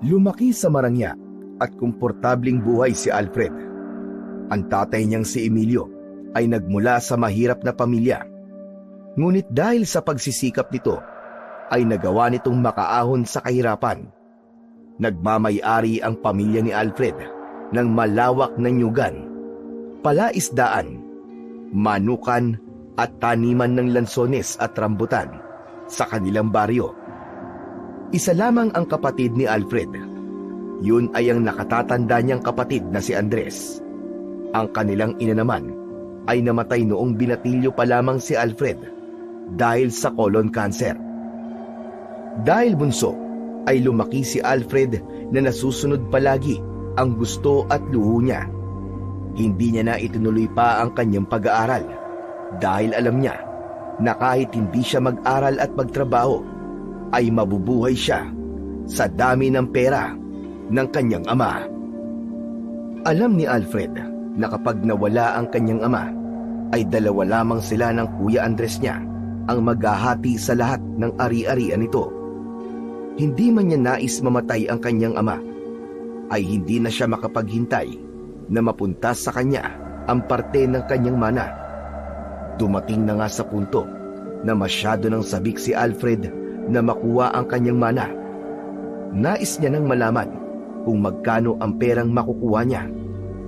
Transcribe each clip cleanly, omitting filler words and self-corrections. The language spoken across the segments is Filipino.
Lumaki sa marangya at komportabling buhay si Alfred. Ang tatay niyang si Emilio ay nagmula sa mahirap na pamilya. Ngunit dahil sa pagsisikap nito, ay nagawa nitong makaahon sa kahirapan. Nagmamay-ari ang pamilya ni Alfred ng malawak na nyugan, palaisdaan, manukan at taniman ng lansones at rambutan sa kanilang baryo. Isa lamang ang kapatid ni Alfred. Yun ay ang nakatatanda niyang kapatid na si Andres. Ang kanilang ina naman ay namatay noong binatilyo pa lamang si Alfred dahil sa colon cancer. Dahil bunso, ay lumaki si Alfred na nasusunod palagi ang gusto at luho niya. Hindi niya na itinuloy pa ang kanyang pag-aaral dahil alam niya na kahit hindi siya mag-aral at magtrabaho, ay mabubuhay siya sa dami ng pera ng kanyang ama. Alam ni Alfred na kapag nawala ang kanyang ama, ay dalawa lamang sila ng Kuya Andres niya ang maghahati sa lahat ng ari-arian nito. Hindi man niya nais mamatay ang kanyang ama, ay hindi na siya makapaghintay na mapunta sa kanya ang parte ng kanyang mana. Dumating na nga sa punto na masyado nang sabik si Alfred na makuha ang kanyang mana. Nais niya nang malaman kung magkano ang perang makukuha niya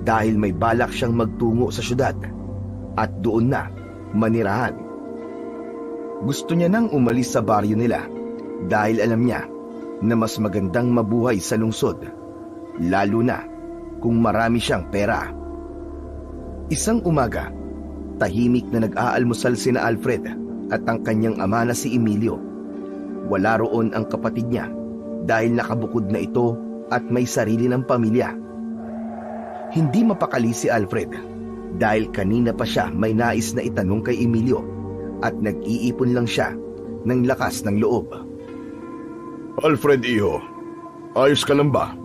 dahil may balak siyang magtungo sa syudad at doon na manirahan. Gusto niya nang umalis sa baryo nila dahil alam niya na mas magandang mabuhay sa lungsod, lalo na kung marami siyang pera. Isang umaga, tahimik na nag-aalmusal sina Alfred at ang kanyang ama na si Emilio. Wala roon ang kapatid niya dahil nakabukod na ito at may sarili ng pamilya. Hindi mapakali si Alfred dahil kanina pa siya may nais na itanong kay Emilio at nag-iipon lang siya ng lakas ng loob. Alfred, iho, ayos ka lang ba?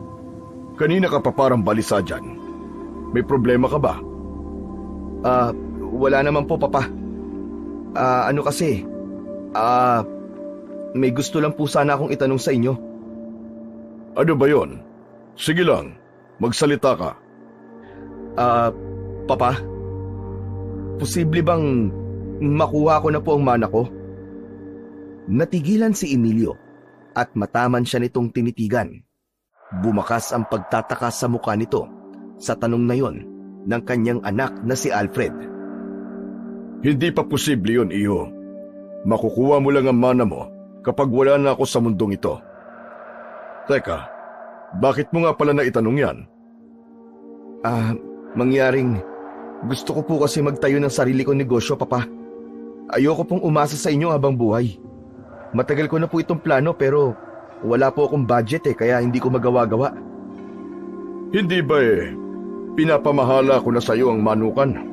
Kanina ka pa parang balisa dyan. May problema ka ba? Wala naman po, Papa. Ano kasi, may gusto lang po sana akong itanong sa inyo. Ano ba yon? Sige lang, magsalita ka. Papa, posible bang makuha ko na po ang mana ko? Natigilan si Emilio at mataman siya nitong tinitigan. Bumakas ang pagtataka sa mukha nito sa tanong na yon ng kanyang anak na si Alfred. Hindi pa posible yun, iho. Makukuha mo lang ang mana mo kapag wala na ako sa mundong ito. Teka, bakit mo nga pala na itanong yan? Mangyaring gusto ko po kasi magtayo ng sarili kong negosyo, Papa. Ayoko pong umasa sa inyo habang buhay. Matagal ko na po itong plano pero wala po akong budget kaya hindi ko magawa-gawa. Hindi ba pinapamahala ko na sa iyo ang manukan?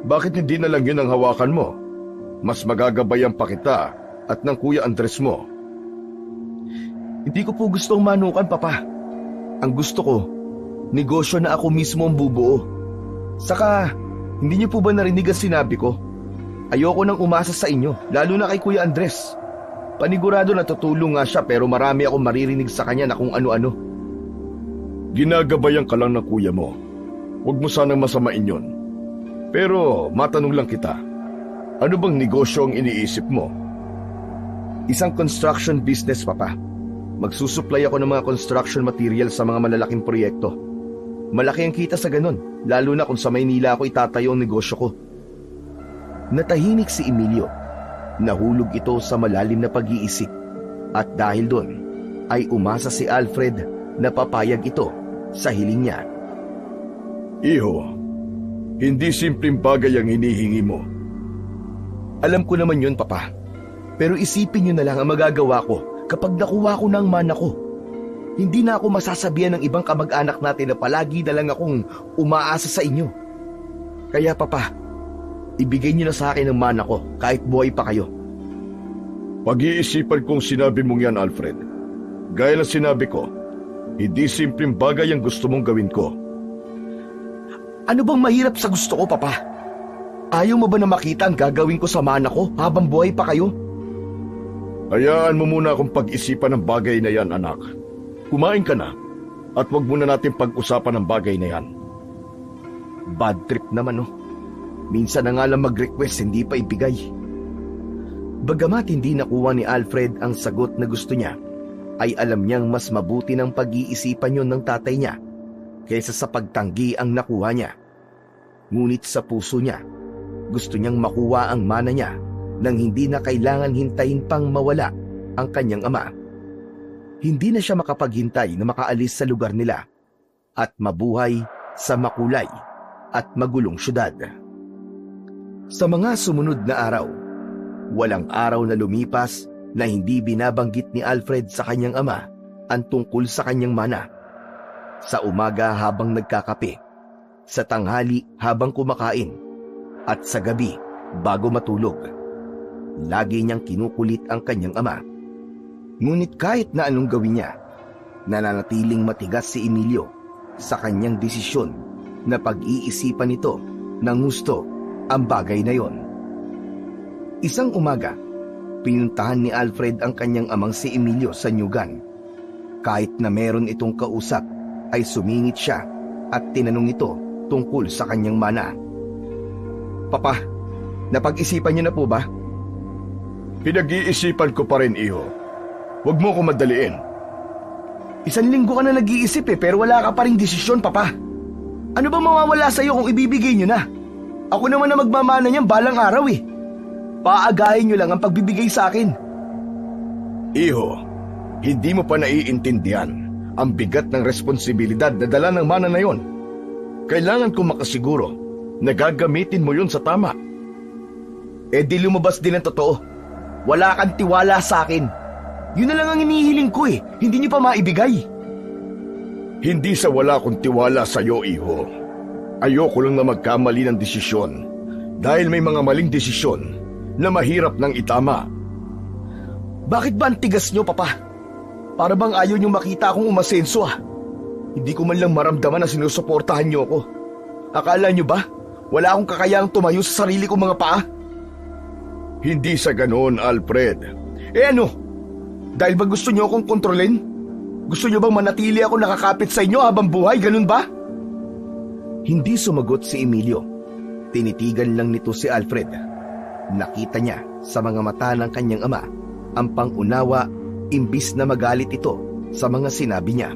Bakit hindi na lang yun ang hawakan mo? Mas magagabayan pa kita at ng Kuya Andres mo. Hindi ko po gusto ang manukan, Papa. Ang gusto ko, negosyo na ako mismo ang bubuo. Saka, hindi niyo po ba narinig ang sinabi ko? Ayoko nang umasa sa inyo, lalo na kay Kuya Andres. Panigurado na tutulong nga siya pero marami akong maririnig sa kanya na kung ano-ano. Ginagabayan ka lang ng kuya mo. Huwag mo sanang masamain yon. Pero matanong lang kita, ano bang negosyo ang iniisip mo? Isang construction business, Papa. Magsusupply ako ng mga construction material sa mga malalaking proyekto. Malaki ang kita sa ganun, lalo na kung sa Maynila ako itatayo ang negosyo ko. Natahimik si Emilio. Nahulog ito sa malalim na pag-iisip at dahil doon ay umasa si Alfred na papayag ito sa hiling niya. Iho, hindi simpleng bagay ang hinihingi mo. Alam ko naman yun, Papa. Pero isipin niyo na lang ang magagawa ko kapag nakuha ko ng mana ko. Hindi na ako masasabihan ng ibang kamag-anak natin na palagi na lang akong umaasa sa inyo. Kaya, Papa, ibigay niyo na sa akin ang mana ko kahit buhay pa kayo. Pag-iisipan kong sinabi mong yan, Alfred. Gaya ng sinabi ko, hindi simpleng bagay ang gusto mong gawin ko. Ano bang mahirap sa gusto ko, Papa? Ayaw mo ba na makita ang gagawin ko sa mana ko habang buhay pa kayo? Hayaan mo muna akong pag-isipan ng bagay na yan, anak. Kumain ka na at wag muna natin pag-usapan ang bagay na yan. Bad trip naman oh. Minsan na nga lang mag-request, hindi pa ibigay. Bagamat hindi nakuha ni Alfred ang sagot na gusto niya, ay alam niyang mas mabuti ng pag-iisipan yon ng tatay niya kaysa sa pagtanggi ang nakuha niya. Ngunit sa puso niya, gusto niyang makuha ang mana niya nang hindi na kailangan hintayin pang mawala ang kanyang ama. Hindi na siya makapaghintay na makaalis sa lugar nila at mabuhay sa makulay at magulong syudad. Sa mga sumunod na araw, walang araw na lumipas na hindi binabanggit ni Alfred sa kanyang ama ang tungkol sa kanyang mana. Sa umaga habang nagkakape, sa tanghali habang kumakain, at sa gabi bago matulog. Lagi niyang kinukulit ang kanyang ama. Ngunit kahit na anong gawin niya, nananatiling matigas si Emilio sa kanyang desisyon na pag-iisipan nito ng gusto ang bagay na yon. Isang umaga, pinuntahan ni Alfred ang kanyang amang si Emilio sa nyugan. Kahit na meron itong kausap, ay sumingit siya at tinanong ito tungkol sa kanyang mana. Papa, napag-isipan niyo na po ba? Pinag-iisipan ko pa rin, iho. Huwag mo ko madaliin. 1 linggo ka na nag-iisip pero wala ka pa ring desisyon, Papa. Ano ba mawawala sa'yo kung ibibigay niyo na? Ako naman na magmamana niyan balang araw eh. Paagahin niyo lang ang pagbibigay sa akin. Iho, hindi mo pa naiintindihan ang bigat ng responsibilidad na dala ng mana na yon. Kailangan kong makasiguro na gagamitin mo yun sa tama. Di lumabas din ang totoo. Wala kang tiwala sa akin. Yun na lang ang inihiling ko eh. Hindi niyo pa maibigay. Hindi sa wala kong tiwala sa'yo, iho. Ayoko lang na magkamali ng desisyon dahil may mga maling desisyon na mahirap nang itama. Bakit ba ang tigas niyo, Papa? Para bang ayaw niyo makita akong umasenso ah. Hindi ko man lang maramdaman na sinusuportahan niyo ako. Akala niyo ba wala akong kakayahang tumayo sa sarili kong mga paa? Hindi sa ganoon, Alfred. Ano? Dahil ba gusto niyo akong kontrolin? Gusto niyo bang manatili ako nakakapit sa inyo habang buhay, ganun ba? Hindi sumagot si Emilio. Tinitigan lang nito si Alfred. Nakita niya sa mga mata ng kanyang ama ang pangunawa imbis na magalit ito sa mga sinabi niya.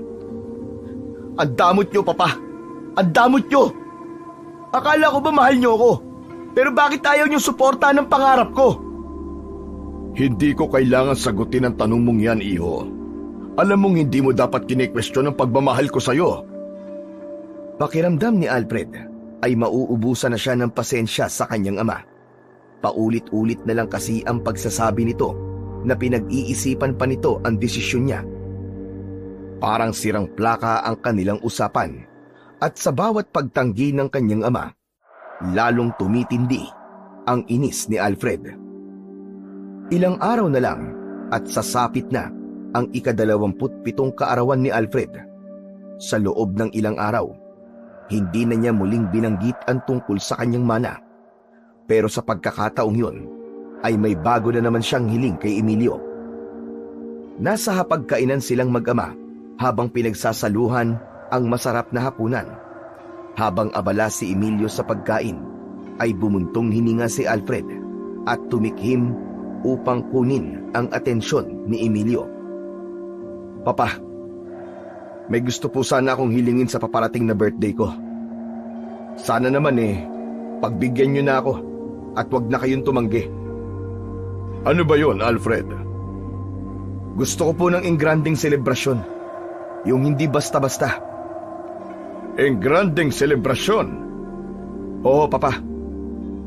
Ang damot niyo, Papa! Ang damot niyo! Akala ko ba mahal niyo ako? Pero bakit ayaw niyo suportahan ang pangarap ko? Hindi ko kailangan sagutin ang tanong mong yan, iho. Alam mong hindi mo dapat kine-question ang pagmamahal ko sa'yo. Pakiramdam ni Alfred ay mauubusan na siya ng pasensya sa kanyang ama. Paulit-ulit na lang kasi ang pagsasabi nito na pinag-iisipan pa nito ang desisyon niya. Parang sirang plaka ang kanilang usapan at sa bawat pagtanggi ng kanyang ama, lalong tumitindi ang inis ni Alfred. Ilang araw na lang at sasapit na ang 27 kaarawan ni Alfred. Sa loob ng ilang araw, hindi na niya muling binanggit ang tungkol sa kanyang mana. Pero sa pagkakataong yun, ay may bago na naman siyang hiling kay Emilio. Nasa hapagkainan silang mag-ama habang pinagsasaluhan ang masarap na hapunan. Habang abala si Emilio sa pagkain, ay bumuntong hininga si Alfred at tumikhim upang kunin ang atensyon ni Emilio. Papa, may gusto po sana akong hilingin sa paparating na birthday ko. Sana naman pagbigyan niyo na ako at wag na kayong tumanggi. Ano ba yon, Alfred? Gusto ko po ng engranding selebrasyon. Yung hindi basta-basta. Engranding selebrasyon? Oo, Papa.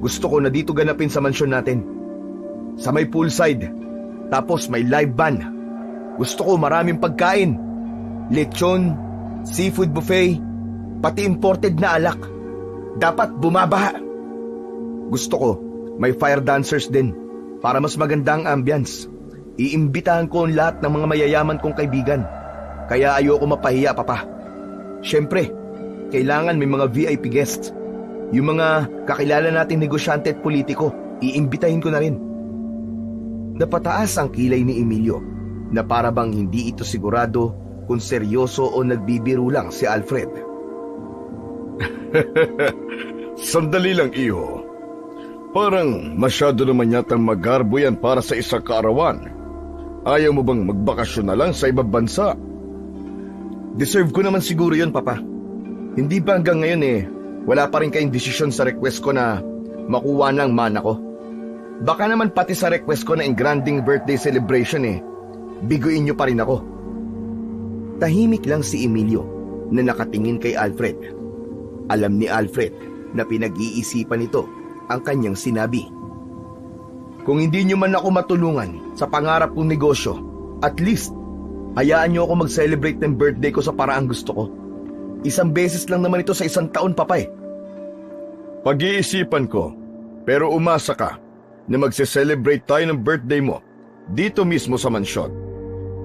Gusto ko na dito ganapin sa mansyon natin. Sa may poolside. Tapos may live band. Gusto ko maraming pagkain. Lechon, seafood buffet, pati imported na alak. Dapat bumabaha. Gusto ko may fire dancers din para mas maganda ang ambience. Iimbitahan ko ang lahat ng mga mayayaman kong kaibigan. Kaya ayoko mapahiya, Papa. Siyempre, kailangan may mga VIP guests. Yung mga kakilala nating negosyante at politiko, iimbitahin ko na rin. Napataas ang kilay ni Emilio na para bang hindi ito sigurado kung seryoso o nagbibiro lang si Alfred. Sandali lang, iho. Parang masyado naman yatang magarbo yan para sa isang kaarawan. Ayaw mo bang magbakasyon na lang sa ibang bansa? Deserve ko naman siguro yun, Papa. Hindi ba hanggang ngayon wala pa rin kayong desisyon sa request ko na makuha ng mana ko? Baka naman pati sa request ko na engranding birthday celebration biguin niyo pa rin ako. Tahimik lang si Emilio na nakatingin kay Alfred. Alam ni Alfred na pinag-iisipan nito ang kanyang sinabi. Kung hindi niyo man ako matulungan sa pangarap kong negosyo, at least hayaan niyo ako mag-celebrate ng birthday ko sa paraang gusto ko. Isang beses lang naman ito sa isang taon, Papa. Pag-iisipan ko, pero umasa ka na magse-celebrate tayo ng birthday mo dito mismo sa mansyon.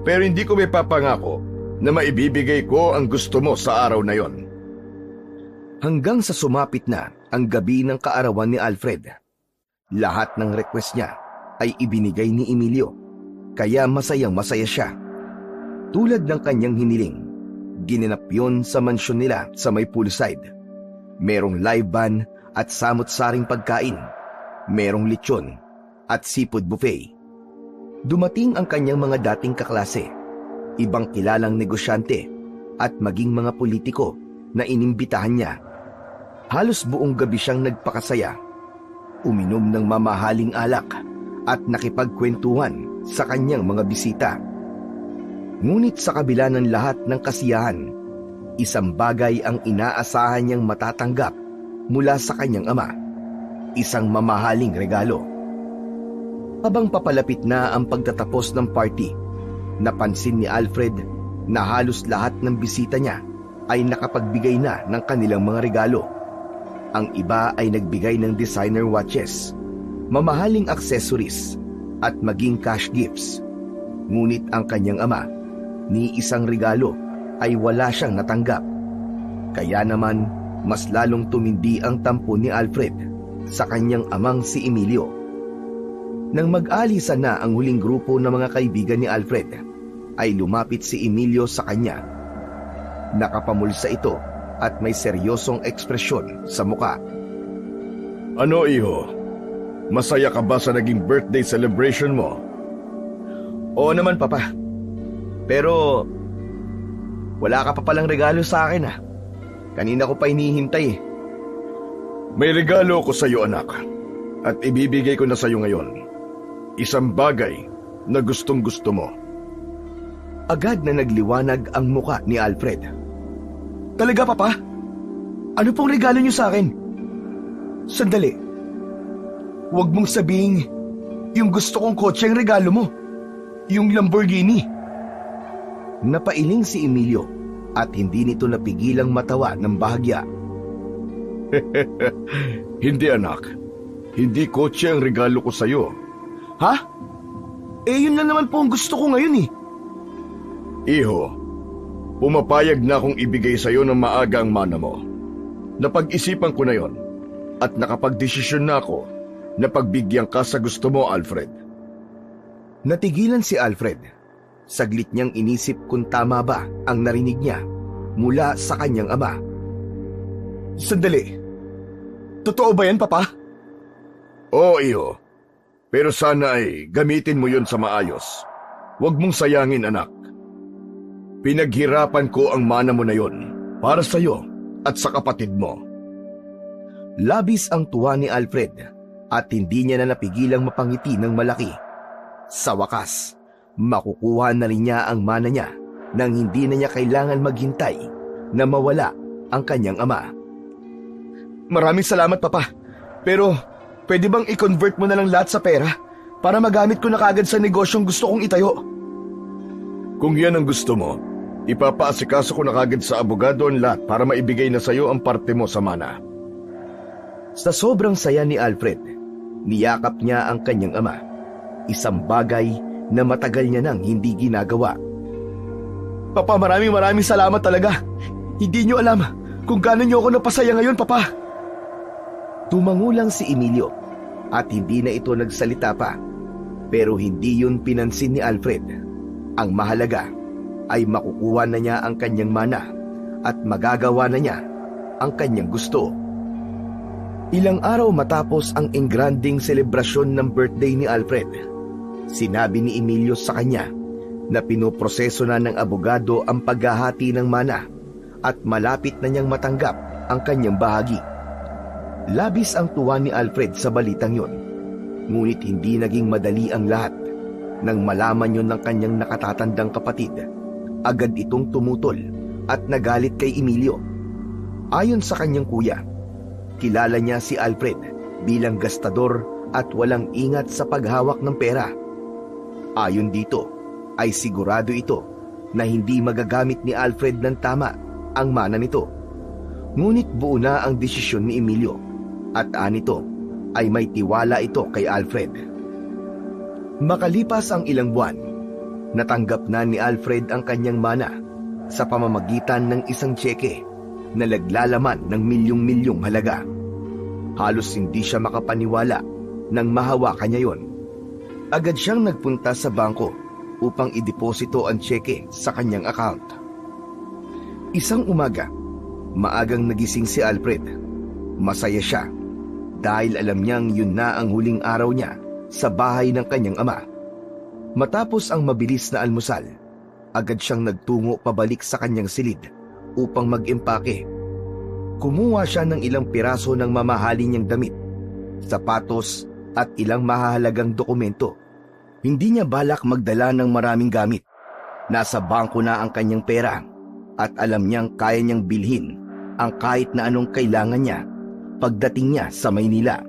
Pero hindi ko may papangako na maibibigay ko ang gusto mo sa araw na yon. Hanggang sa sumapit na ang gabi ng kaarawan ni Alfred, lahat ng request niya ay ibinigay ni Emilio, kaya masayang-masaya siya. Tulad ng kanyang hiniling, ginanap yun sa mansyon nila sa may poolside. Merong live band at samot-saring pagkain, merong lechon at seafood buffet. Dumating ang kanyang mga dating kaklase, ibang kilalang negosyante at maging mga politiko na inimbitahan niya. Halos buong gabi siyang nagpakasaya, uminom ng mamahaling alak at nakipagkwentuhan sa kanyang mga bisita. Ngunit sa kabila ng lahat ng kasiyahan, isang bagay ang inaasahan niyang matatanggap mula sa kanyang ama, isang mamahaling regalo. Habang papalapit na ang pagtatapos ng party, napansin ni Alfred na halos lahat ng bisita niya ay nakapagbigay na ng kanilang mga regalo. Ang iba ay nagbigay ng designer watches, mamahaling accessories at maging cash gifts. Ngunit ang kanyang ama, ni isang regalo ay wala siyang natanggap. Kaya naman mas lalong tumindi ang tampo ni Alfred sa kanyang amang si Emilio. Nang mag-alisan na ang huling grupo ng mga kaibigan ni Alfred, ay lumapit si Emilio sa kanya. Nakapamulsa ito at may seryosong ekspresyon sa muka. Ano, iho? Masaya ka ba sa naging birthday celebration mo? Oo naman, Papa. Pero wala ka pa palang regalo sa akin. Kanina ko pa hinihintay. May regalo ko sa iyo, anak, at ibibigay ko na sa iyo ngayon. Isang bagay na gustong-gusto mo. Agad na nagliwanag ang muka ni Alfred. Talaga, Papa? Ano pong regalo niyo sa akin? Sandali. Huwag mong sabihin yung gusto kong kotse ang regalo mo. Yung Lamborghini. Napailing si Emilio at hindi nito napigilang matawa ng bahagya. Hindi, anak. Hindi kotse ang regalo ko sa iyo. Ha? Yun lang naman po ang gusto ko ngayon. Iho, pumapayag na akong ibigay sa iyo ng maaga ang mana mo. Napag-isipan ko na yon at nakapagdesisyon na ako na pagbigyan ka sa gusto mo, Alfred. Natigilan si Alfred. Saglit niyang inisip kung tama ba ang narinig niya mula sa kanyang ama. Sandali. Totoo ba yan, Papa? Oo, iho. Pero sana ay gamitin mo yon sa maayos. Huwag mong sayangin, anak. Pinaghirapan ko ang mana mo na yon para sa iyo at sa kapatid mo. Labis ang tuwa ni Alfred at hindi niya na napigilang mapangiti ng malaki. Sa wakas, makukuha na rin niya ang mana niya nang hindi na niya kailangan maghintay na mawala ang kanyang ama. Maraming salamat, Papa. Pero pwede bang i-convert mo na lang lahat sa pera para magamit ko na kagad sa negosyong gusto kong itayo? Kung yan ang gusto mo, ipapaasikaso ko na kagad sa abogado ang lahat para maibigay na sa iyo ang parte mo sa mana. Sa sobrang saya ni Alfred, niyakap niya ang kanyang ama. Isang bagay na matagal niya nang hindi ginagawa. Papa, maraming salamat talaga. Hindi niyo alam kung gaano niyo ako napasaya ngayon, Papa. Tumango lang si Emilio at hindi na ito nagsalita pa. Pero hindi yun pinansin ni Alfred. Ang mahalaga, ay makukuha na niya ang kanyang mana at magagawa na niya ang kanyang gusto. Ilang araw matapos ang engranding selebrasyon ng birthday ni Alfred, sinabi ni Emilio sa kanya na pinoproseso na ng abogado ang paghahati ng mana at malapit na niyang matanggap ang kanyang bahagi. Labis ang tuwa ni Alfred sa balitang yon, ngunit hindi naging madali ang lahat. Nang malaman yon ng kanyang nakatatandang kapatid, agad itong tumutol at nagalit kay Emilio. Ayon sa kanyang kuya, kilala niya si Alfred bilang gastador at walang ingat sa paghawak ng pera. Ayon dito, ay sigurado ito na hindi magagamit ni Alfred ng tama ang mana nito. Ngunit buo na ang desisyon ni Emilio at anito ay may tiwala ito kay Alfred. Makalipas ang ilang buwan, natanggap na ni Alfred ang kanyang mana sa pamamagitan ng isang tseke na naglalaman ng milyong-milyong halaga. Halos hindi siya makapaniwala nang mahawakan niya yon. Agad siyang nagpunta sa bangko upang ideposito ang tseke sa kanyang account. Isang umaga, maagang nagising si Alfred. Masaya siya dahil alam niyang yun na ang huling araw niya sa bahay ng kanyang ama. Matapos ang mabilis na almusal, agad siyang nagtungo pabalik sa kanyang silid upang mag-impake. Kumuha siya ng ilang piraso ng mamahalin niyang damit, sapatos at ilang mahahalagang dokumento. Hindi niya balak magdala ng maraming gamit. Nasa bangko na ang kanyang pera at alam niyang kaya niyang bilhin ang kahit na anong kailangan niya pagdating niya sa Maynila.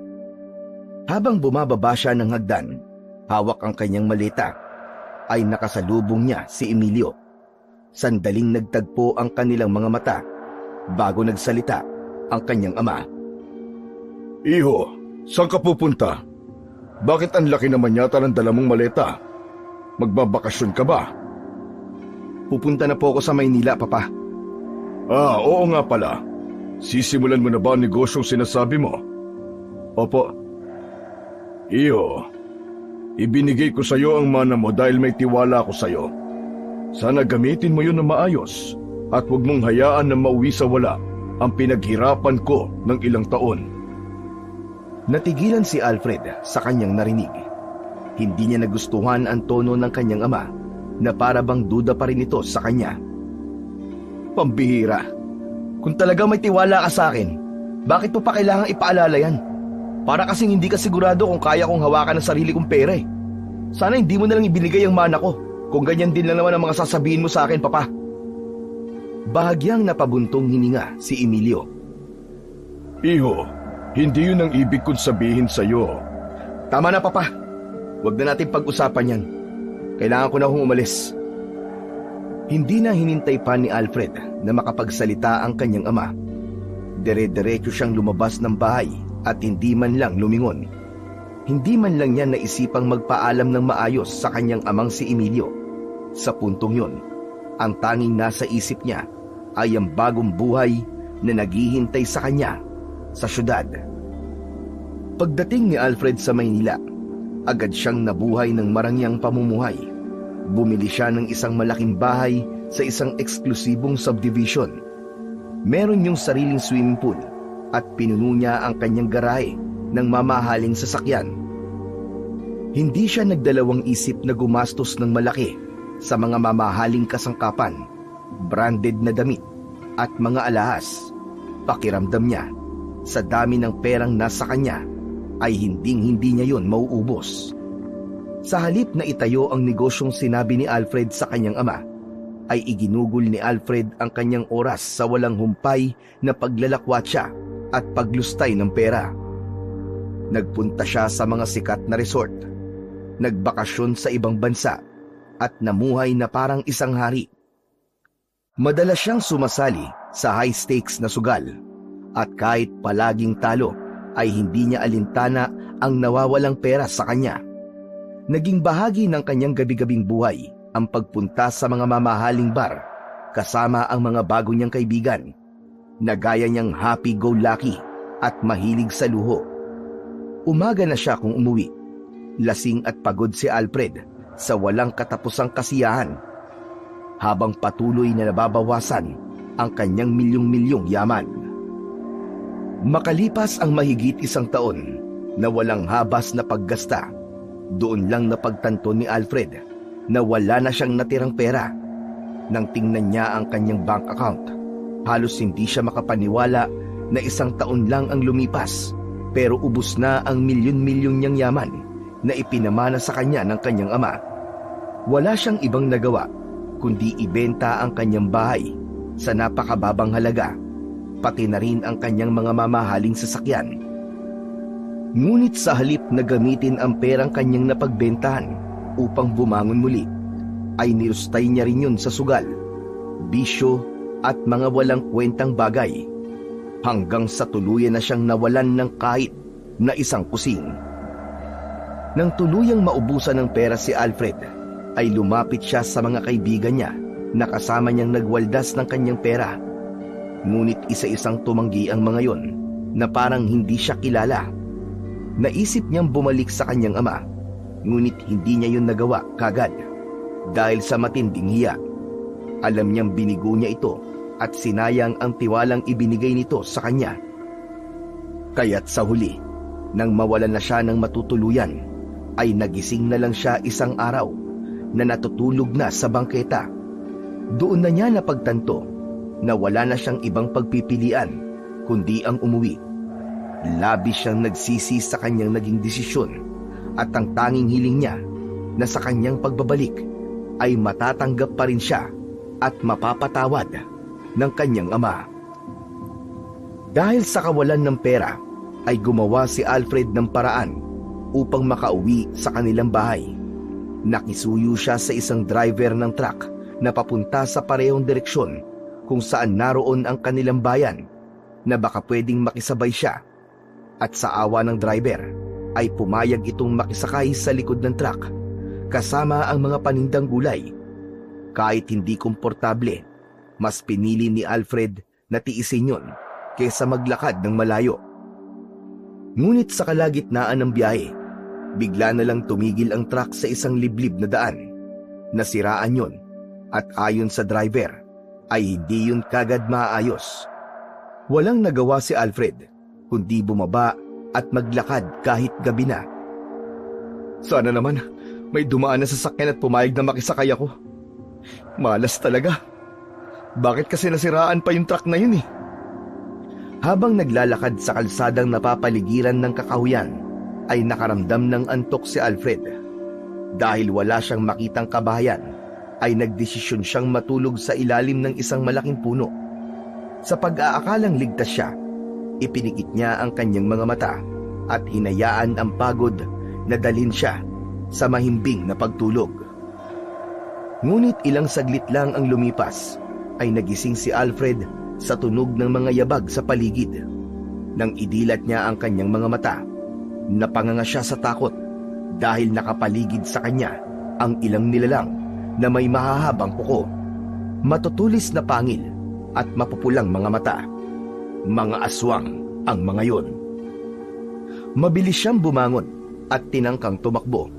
Habang bumababa siya ng hagdan, hawak ang kanyang maleta, ay nakasalubong niya si Emilio. Sandaling nagtagpo ang kanilang mga mata bago nagsalita ang kanyang ama. Iho, saan ka pupunta? Bakit ang laki naman yata ng dala mong maleta? Magbabakasyon ka ba? Pupunta na po ako sa Maynila, Papa. Oo nga pala. Sisimulan mo na ba ang negosyong sinasabi mo? Opo. Iyo, ibinigay ko sa iyo ang mana mo dahil may tiwala ako sa iyo. Sana gamitin mo yun na maayos at huwag mong hayaan na mauwi sa wala ang pinaghirapan ko ng ilang taon. Natigilan si Alfred sa kanyang narinig. Hindi niya nagustuhan ang tono ng kanyang ama na para bang duda pa rin ito sa kanya. Pambihira. Kung talaga may tiwala ka sa akin, bakit mo pa kailangang ipaalala yan? Para kasing hindi ka sigurado kung kaya kong hawakan ang sarili kong pera eh. Sana hindi mo na lang ibinigay ang mana ko kung ganyan din lang naman ang mga sasabihin mo sa akin, Papa. Bahagyang napabuntong hininga si Emilio. Iho, hindi yun ang ibig kong sabihin sa iyo. Tama na, Papa. Huwag na natin pag-usapan yan. Kailangan ko na hong umalis. Hindi na hinintay pa ni Alfred na makapagsalita ang kanyang ama. Dire-diretso siyang lumabas ng bahay at hindi man lang lumingon. Hindi man lang niya naisipang magpaalam ng maayos sa kanyang amang si Emilio. Sa puntong yon, ang tanging nasa isip niya ay ang bagong buhay na naghihintay sa kanya sa syudad. Pagdating ni Alfred sa Maynila, agad siyang nabuhay ng marangyang pamumuhay. Bumili siya ng isang malaking bahay sa isang eksklusibong subdivision. Meron yung sariling swimming pool at pinuno niya ang kanyang garahe ng mamahaling sasakyan. Hindi siya nagdalawang isip na gumastos ng malaki sa mga mamahaling kasangkapan, branded na damit at mga alahas. Pakiramdam niya, sa dami ng perang nasa kanya, ay hinding-hindi niya yon mauubos. Sa halip na itayo ang negosyong sinabi ni Alfred sa kanyang ama, ay iginugol ni Alfred ang kanyang oras sa walang humpay na paglalakwatsa at paglustay ng pera. Nagpunta siya sa mga sikat na resort, nagbakasyon sa ibang bansa, at namuhay na parang isang hari. Madalas siyang sumasali sa high-stakes na sugal, at kahit palaging talo, ay hindi niya alintana ang nawawalang pera sa kanya. Naging bahagi ng kanyang gabi-gabing buhay ang pagpunta sa mga mamahaling bar kasama ang mga bago niyang kaibigan, na gaya niyang happy-go-lucky at mahilig sa luho. Umaga na siya kung umuwi. Lasing at pagod si Alfred sa walang katapusang kasiyahan. habang patuloy na nababawasan ang kanyang milyong-milyong yaman. Makalipas ang mahigit 1 taon na walang habas na paggasta, doon lang napagtanto ni Alfred na wala na siyang natirang pera. Nang tingnan niya ang kanyang bank account, halos hindi siya makapaniwala na 1 taon lang ang lumipas, pero ubos na ang milyon-milyon niyang yaman na ipinamana sa kanya ng kanyang ama. Wala siyang ibang nagawa kundi ibenta ang kanyang bahay sa napakababang halaga, pati na rin ang kanyang mga mamahaling sasakyan. Ngunit sa halip na gamitin ang perang kanyang napagbentahan upang bumangon muli, ay nilustay niya rin yun sa sugal, bisyo at mga walang kwentang bagay, hanggang sa tuluyan na siyang nawalan ng kahit na isang kusing. Nang tuluyang maubusan ng pera si Alfred, ay lumapit siya sa mga kaibigan niya na kasama niyang nagwaldas ng kanyang pera. Ngunit isa-isang tumanggi ang mga yon na parang hindi siya kilala. Naisip niyang bumalik sa kanyang ama, ngunit hindi niya yun nagawa kagad dahil sa matinding hiya. Alam niyang binigo niya ito at sinayang ang tiwalang ibinigay nito sa kanya. Kaya't sa huli, nang mawalan na siya ng matutuluyan, ay nagising na lang siya isang araw na natutulog na sa bangketa. Doon na niya napagtanto na wala na siyang ibang pagpipilian kundi ang umuwi. Labis siyang nagsisi sa kanyang naging desisyon, at ang tanging hiling niya na sa kanyang pagbabalik ay matatanggap pa rin siya at mapapatawad ng kanyang ama. Dahil sa kawalan ng pera, ay gumawa si Alfred ng paraan upang makauwi sa kanilang bahay. Nakisuyo siya sa isang driver ng truck na papunta sa parehong direksyon kung saan naroon ang kanilang bayan, na baka pwedeng makisabay siya. At sa awa ng driver, ay pumayag itong makisakay sa likod ng truck kasama ang mga panindang gulay. Kahit hindi komportable, mas pinili ni Alfred na tiisin yun kaysa maglakad ng malayo. Ngunit sa kalagitnaan ng biyahe, bigla na lang tumigil ang truck sa isang liblib na daan. Nasiraan yun, at ayon sa driver, ay hindi yun kagad maayos. Walang nagawa si Alfred kundi bumaba at maglakad kahit gabi na. Sana naman may dumaan na sasakyan at pumayag na makisakay ako. Malas talaga. Bakit kasi nasiraan pa yung truck na yun eh? Habang naglalakad sa kalsadang napapaligiran ng kakahuyan, ay nakaramdam ng antok si Alfred. Dahil wala siyang makitang kabahayan, ay nagdesisyon siyang matulog sa ilalim ng isang malaking puno. Sa pag-aakalang ligtas siya, ipinikit niya ang kanyang mga mata at hinayaan ang pagod na dalhin siya sa mahimbing na pagtulog. Ngunit ilang saglit lang ang lumipas, ay nagising si Alfred sa tunog ng mga yabag sa paligid. Nang idilat niya ang kanyang mga mata, napanganga siya sa takot dahil nakapaligid sa kanya ang ilang nilalang na may mahahabang kuko, matutulis na pangil at mapupulang mga mata. Mga aswang ang mga yon. Mabilis siyang bumangon at tinangkang tumakbo,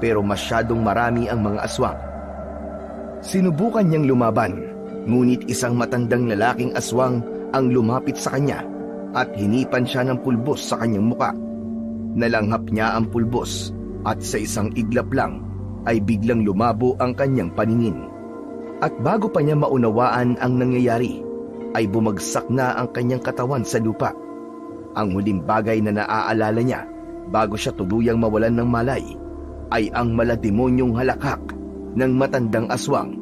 pero masyadong marami ang mga aswang. Sinubukan niyang lumaban, ngunit isang matandang lalaking aswang ang lumapit sa kanya at hinipan siya ng pulbos sa kanyang muka. Nalanghap niya ang pulbos at sa isang iglap lang ay biglang lumabo ang kanyang paningin. At bago pa niya maunawaan ang nangyayari, ay bumagsak na ang kanyang katawan sa lupa. Ang huling bagay na naaalala niya bago siya tuluyang mawalan ng malay ay ang malademonyong halakhak ng matandang aswang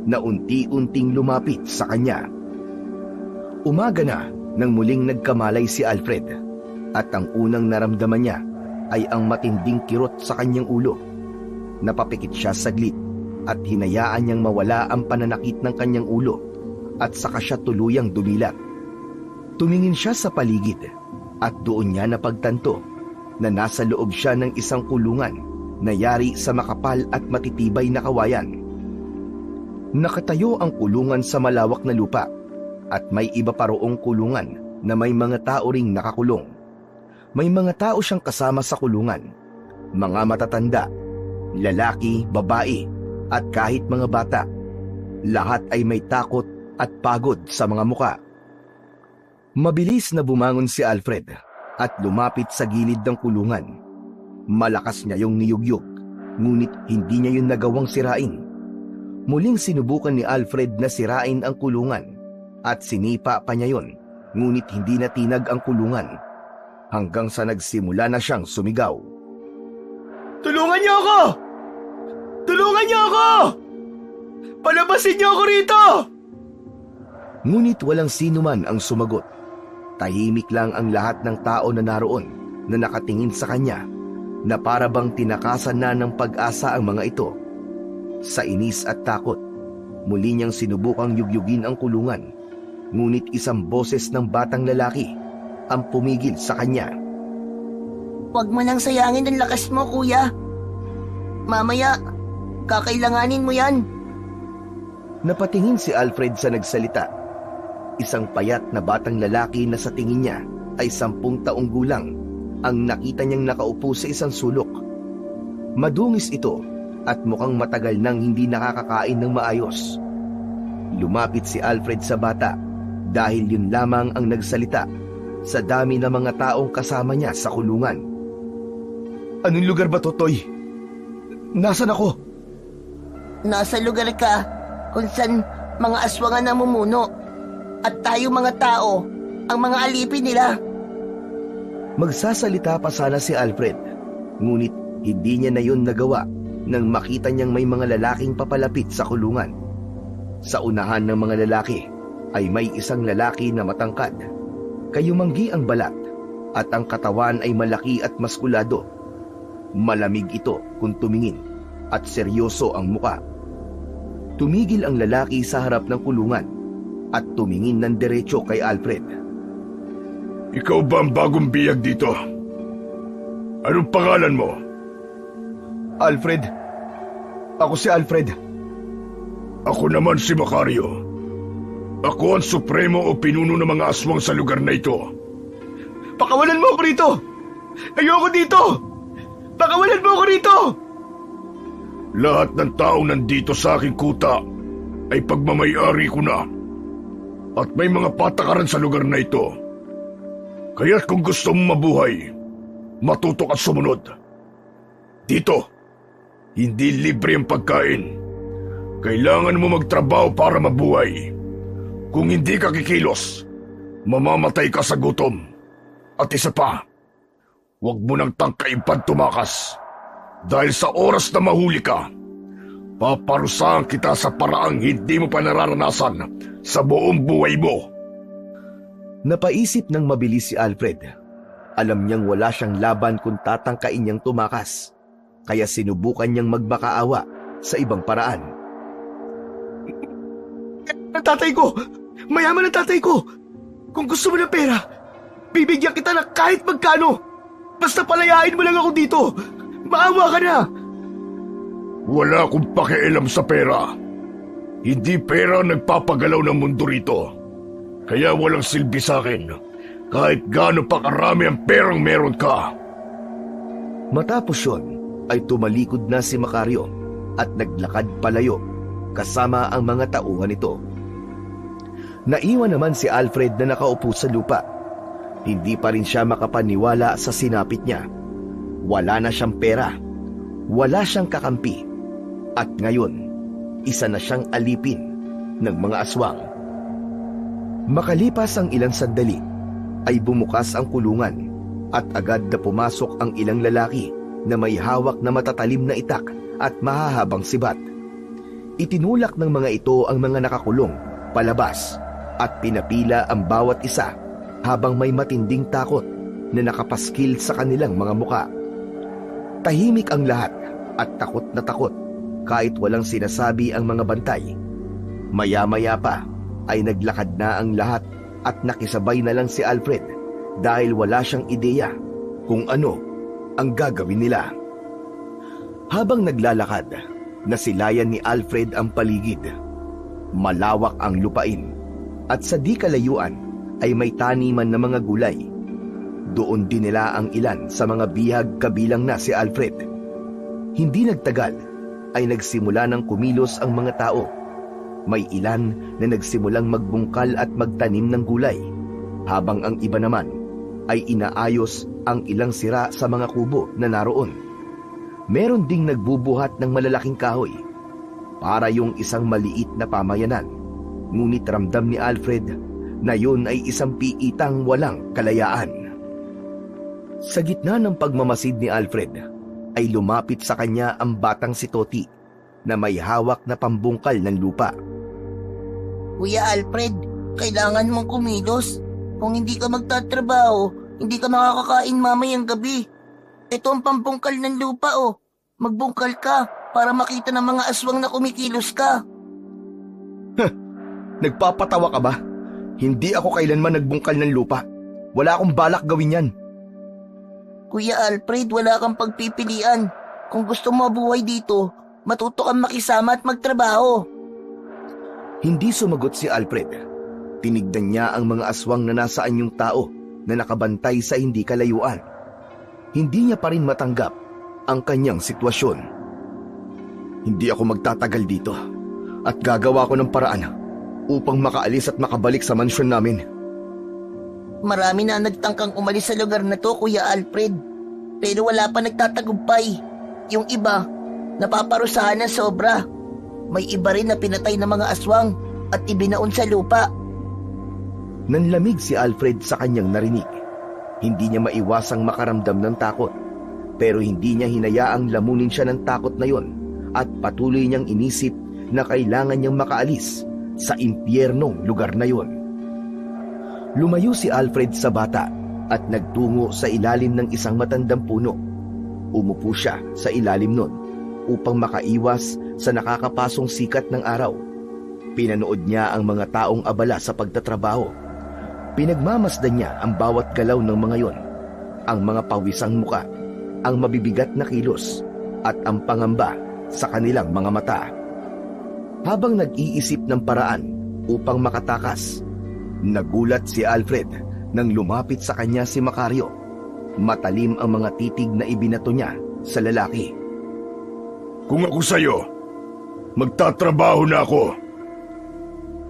na unti-unting lumapit sa kanya. Umaga na nang muling nagkamalay si Alfred, at ang unang naramdaman niya ay ang matinding kirot sa kanyang ulo. Napapikit siya saglit at hinayaan niyang mawala ang pananakit ng kanyang ulo, at saka siya tuluyang dumilat. Tumingin siya sa paligid at doon niya napagtanto na nasa loob siya ng isang kulungan na yari sa makapal at matitibay na kawayan. Nakatayo ang kulungan sa malawak na lupa, at may iba pa roong kulungan na may mga tao ring nakakulong. May mga tao siyang kasama sa kulungan, mga matatanda, lalaki, babae, at kahit mga bata. Lahat ay may takot at pagod sa mga muka. Mabilis na bumangon si Alfred at lumapit sa gilid ng kulungan. Malakas niya yung niyugyug, ngunit hindi niya yun nagawang sirain. Muling sinubukan ni Alfred na sirain ang kulungan at sinipa pa niya yun, ngunit hindi natinag ang kulungan hanggang sa nagsimula na siyang sumigaw. Tulungan niyo ako! Tulungan niyo ako! Palabasin niyo ako rito! Ngunit walang sino man ang sumagot. Tahimik lang ang lahat ng tao na naroon na nakatingin sa kanya, na para bang tinakasan na ng pag-asa ang mga ito. Sa inis at takot, muli niyang sinubukang yugyugin ang kulungan, ngunit isang boses ng batang lalaki ang pumigil sa kanya. Huwag mo nang sayangin ang lakas mo, kuya. Mamaya, kakailanganin mo yan. Napatingin si Alfred sa nagsalita. Isang payat na batang lalaki na sa tingin niya ay 10 taong gulang ang nakita niyang nakaupo sa isang sulok. Madungis ito at mukhang matagal nang hindi nakakakain ng maayos. Lumapit si Alfred sa bata dahil yun lamang ang nagsalita sa dami ng mga taong kasama niya sa kulungan. Anong lugar ba to, Toy? Nasaan ako? Nasa lugar ka kung saan mga aswang ang namumuno at tayo mga tao ang mga alipin nila. Magsasalita pa sana si Alfred, ngunit hindi niya na yun nagawa nang makita niyang may mga lalaking papalapit sa kulungan. Sa unahan ng mga lalaki ay may isang lalaki na matangkad. Kayumanggi ang balat at ang katawan ay malaki at maskulado. Malamig ito kung tumingin at seryoso ang muka. Tumigil ang lalaki sa harap ng kulungan at tumingin ng diretso kay Alfred. Ikaw ba ang bagong biyag dito? Anong pangalan mo? Alfred. Ako si Alfred. Ako naman si Macario. Ako ang supremo o pinuno ng mga aswang sa lugar na ito. Pakawalan mo ako rito! Ayoko dito! Pakawalan mo ako rito! Lahat ng taong nandito sa aking kuta ay pagmamayari ko na. At may mga patakaran sa lugar na ito. Kaya't kung gusto mong mabuhay, matutok at sumunod. Dito, hindi libre ang pagkain. Kailangan mo magtrabaho para mabuhay. Kung hindi ka kikilos, mamamatay ka sa gutom. At isa pa, huwag mo nang tangkain tumakas. Dahil sa oras na mahuli ka, paparusahan kita sa paraang hindi mo pa nararanasan sa buong buhay mo. Napaisip ng mabilis si Alfred. Alam niyang wala siyang laban kung tatangkain niyang tumakas, kaya sinubukan niyang magmakaawa sa ibang paraan. Tatay ko! Mayaman ang tatay ko! Kung gusto mo ng pera, bibigyan kita ng kahit magkano! Basta palayain mo lang ako dito! Maawa ka na! Wala akong pakialam sa pera. Hindi pera ang nagpapagalaw ng mundo rito. Kaya walang silbi sa akin, kahit gaano pa karami ang perang meron ka. Matapos yun, ay tumalikod na si Macario at naglakad palayo kasama ang mga tauhan nito. Naiwan naman si Alfred na nakaupo sa lupa. Hindi pa rin siya makapaniwala sa sinapit niya. Wala na siyang pera, wala siyang kakampi, at ngayon, isa na siyang alipin ng mga aswang. Makalipas ang ilang sandali, ay bumukas ang kulungan at agad na pumasok ang ilang lalaki na may hawak na matatalim na itak at mahahabang sibat. Itinulak ng mga ito ang mga nakakulong palabas at pinapila ang bawat isa habang may matinding takot na nakapaskil sa kanilang mga muka. Tahimik ang lahat at takot na takot kahit walang sinasabi ang mga bantay. Maya-maya pa ay naglakad na ang lahat at nakisabay na lang si Alfred dahil wala siyang ideya kung ano ang gagawin nila. Habang naglalakad, nasilayan ni Alfred ang paligid. Malawak ang lupain at sa di kalayuan ay may taniman na mga gulay. Doon din nila ang ilan sa mga bihag kabilang na si Alfred. Hindi nagtagal ay nagsimula ng kumilos ang mga tao. May ilan na nagsimulang magbungkal at magtanim ng gulay, habang ang iba naman ay inaayos ang ilang sira sa mga kubo na naroon. Meron ding nagbubuhat ng malalaking kahoy para yung isang maliit na pamayanan. Ngunit ramdam ni Alfred na yun ay isang piitang walang kalayaan. Sa gitna ng pagmamasid ni Alfred ay lumapit sa kanya ang batang si Toti na may hawak na pambungkal ng lupa. Kuya Alfred, kailangan mong kumilos. Kung hindi ka magtatrabaho, hindi ka makakakain mamayang gabi. Ito ang pambungkal ng lupa, oh. Magbungkal ka para makita ng mga aswang na kumikilos ka. Nagpapatawa ka ba? Hindi ako kailanman nagbungkal ng lupa. Wala akong balak gawin yan. Kuya Alfred, wala kang pagpipilian. Kung gusto mo mabuhay dito, matuto kang makisama at magtrabaho. Hindi sumagot si Alfred. Tinignan niya ang mga aswang na nasaan yung tao na nakabantay sa hindi kalayuan. Hindi niya pa rin matanggap ang kanyang sitwasyon. Hindi ako magtatagal dito at gagawa ko ng paraan upang makaalis at makabalik sa mansyon namin. Marami na nagtangkang umalis sa lugar na to, Kuya Alfred. Pero wala pa nagtatagumpay. Yung iba, napaparusahan ng sobra. May iba rin na pinatay ng mga aswang at ibinaon sa lupa. Nanlamig si Alfred sa kanyang narinig. Hindi niya maiwasang makaramdam ng takot. Pero hindi niya hinayaang lamunin siya ng takot na yon at patuloy niyang inisip na kailangan niyang makaalis sa impyernong lugar na yon. Lumayo si Alfred sa bata at nagtungo sa ilalim ng isang matandang puno. Umupo siya sa ilalim nun upang makaiwas sa nakakapasong sikat ng araw. Pinanood niya ang mga taong abala sa pagtatrabaho. Pinagmamasdan niya ang bawat galaw ng mga yon, ang mga pawisang muka, ang mabibigat na kilos at ang pangamba sa kanilang mga mata. Habang nag-iisip ng paraan upang makatakas, nagulat si Alfred nang lumapit sa kanya si Macario. Matalim ang mga titig na ibinato niya sa lalaki. Kung ako sa'yo, magtatrabaho na ako.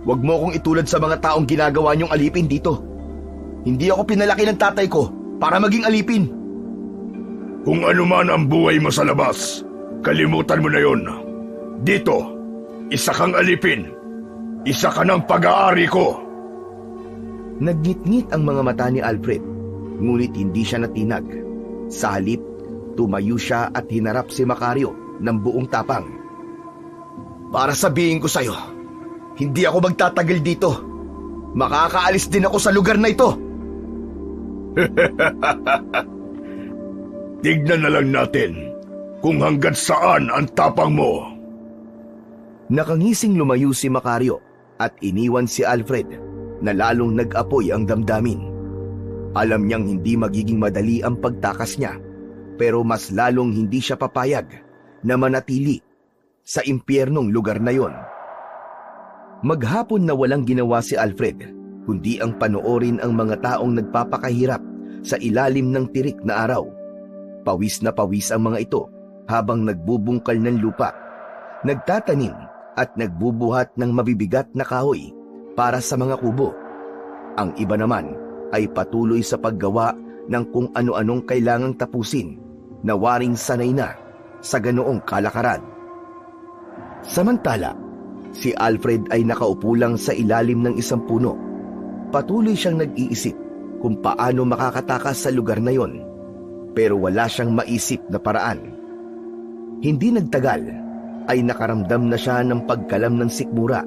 Huwag mo akong itulad sa mga taong ginagawa niyong alipin dito. Hindi ako pinalaki ng tatay ko para maging alipin. Kung ano man ang buhay mo sa labas, kalimutan mo na yon. Dito, isa kang alipin. Isa ka ng pag-aari ko. Nagngit-ngit ang mga mata ni Alfred, ngunit hindi siya natinag. Sa halip, tumayo siya at hinarap si Macario ng buong tapang. Para sabihin ko sa'yo, hindi ako magtatagal dito. Makakaalis din ako sa lugar na ito. Tignan na lang natin kung hanggang saan ang tapang mo. Nakangising lumayo si Macario at iniwan si Alfred na lalong nag-apoy ang damdamin. Alam niyang hindi magiging madali ang pagtakas niya, pero mas lalong hindi siya papayag na manatili sa impyernong lugar na yon. Maghapon na walang ginawa si Alfred, kundi ang panoorin ang mga taong nagpapakahirap sa ilalim ng tirik na araw. Pawis na pawis ang mga ito habang nagbubungkal ng lupa, nagtatanim at nagbubuhat ng mabibigat na kahoy para sa mga kubo. Ang iba naman ay patuloy sa paggawa ng kung ano-anong kailangang tapusin na waring sanay na sa ganoong kalakaran. Samantala, si Alfred ay nakaupo lang sa ilalim ng isang puno. Patuloy siyang nag-iisip kung paano makakatakas sa lugar na yon, pero wala siyang maisip na paraan. Hindi nagtagal ay nakaramdam na siya ng pagkalam ng sikmura,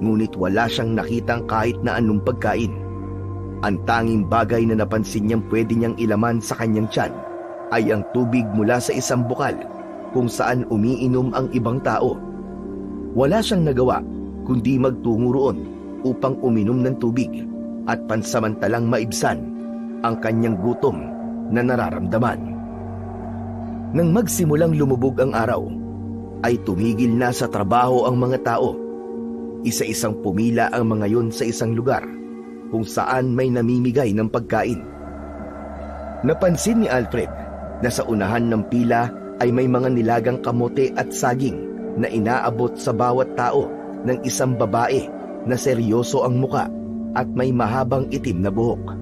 ngunit wala siyang nakitang kahit na anong pagkain. Ang tanging bagay na napansin niyang pwede niyang ilaman sa kanyang tiyan ay ang tubig mula sa isang bukal kung saan umiinom ang ibang tao. Wala siyang nagawa kundi magtungo roon upang uminom ng tubig at pansamantalang maibsan ang kanyang gutom na nararamdaman. Nang magsimulang lumubog ang araw, ay tumigil na sa trabaho ang mga tao. Isa-isang pumila ang mga yon sa isang lugar kung saan may namimigay ng pagkain. Napansin ni Alfred na sa unahan ng pila ay may mga nilagang kamote at saging na inaabot sa bawat tao ng isang babae na seryoso ang muka at may mahabang itim na buhok.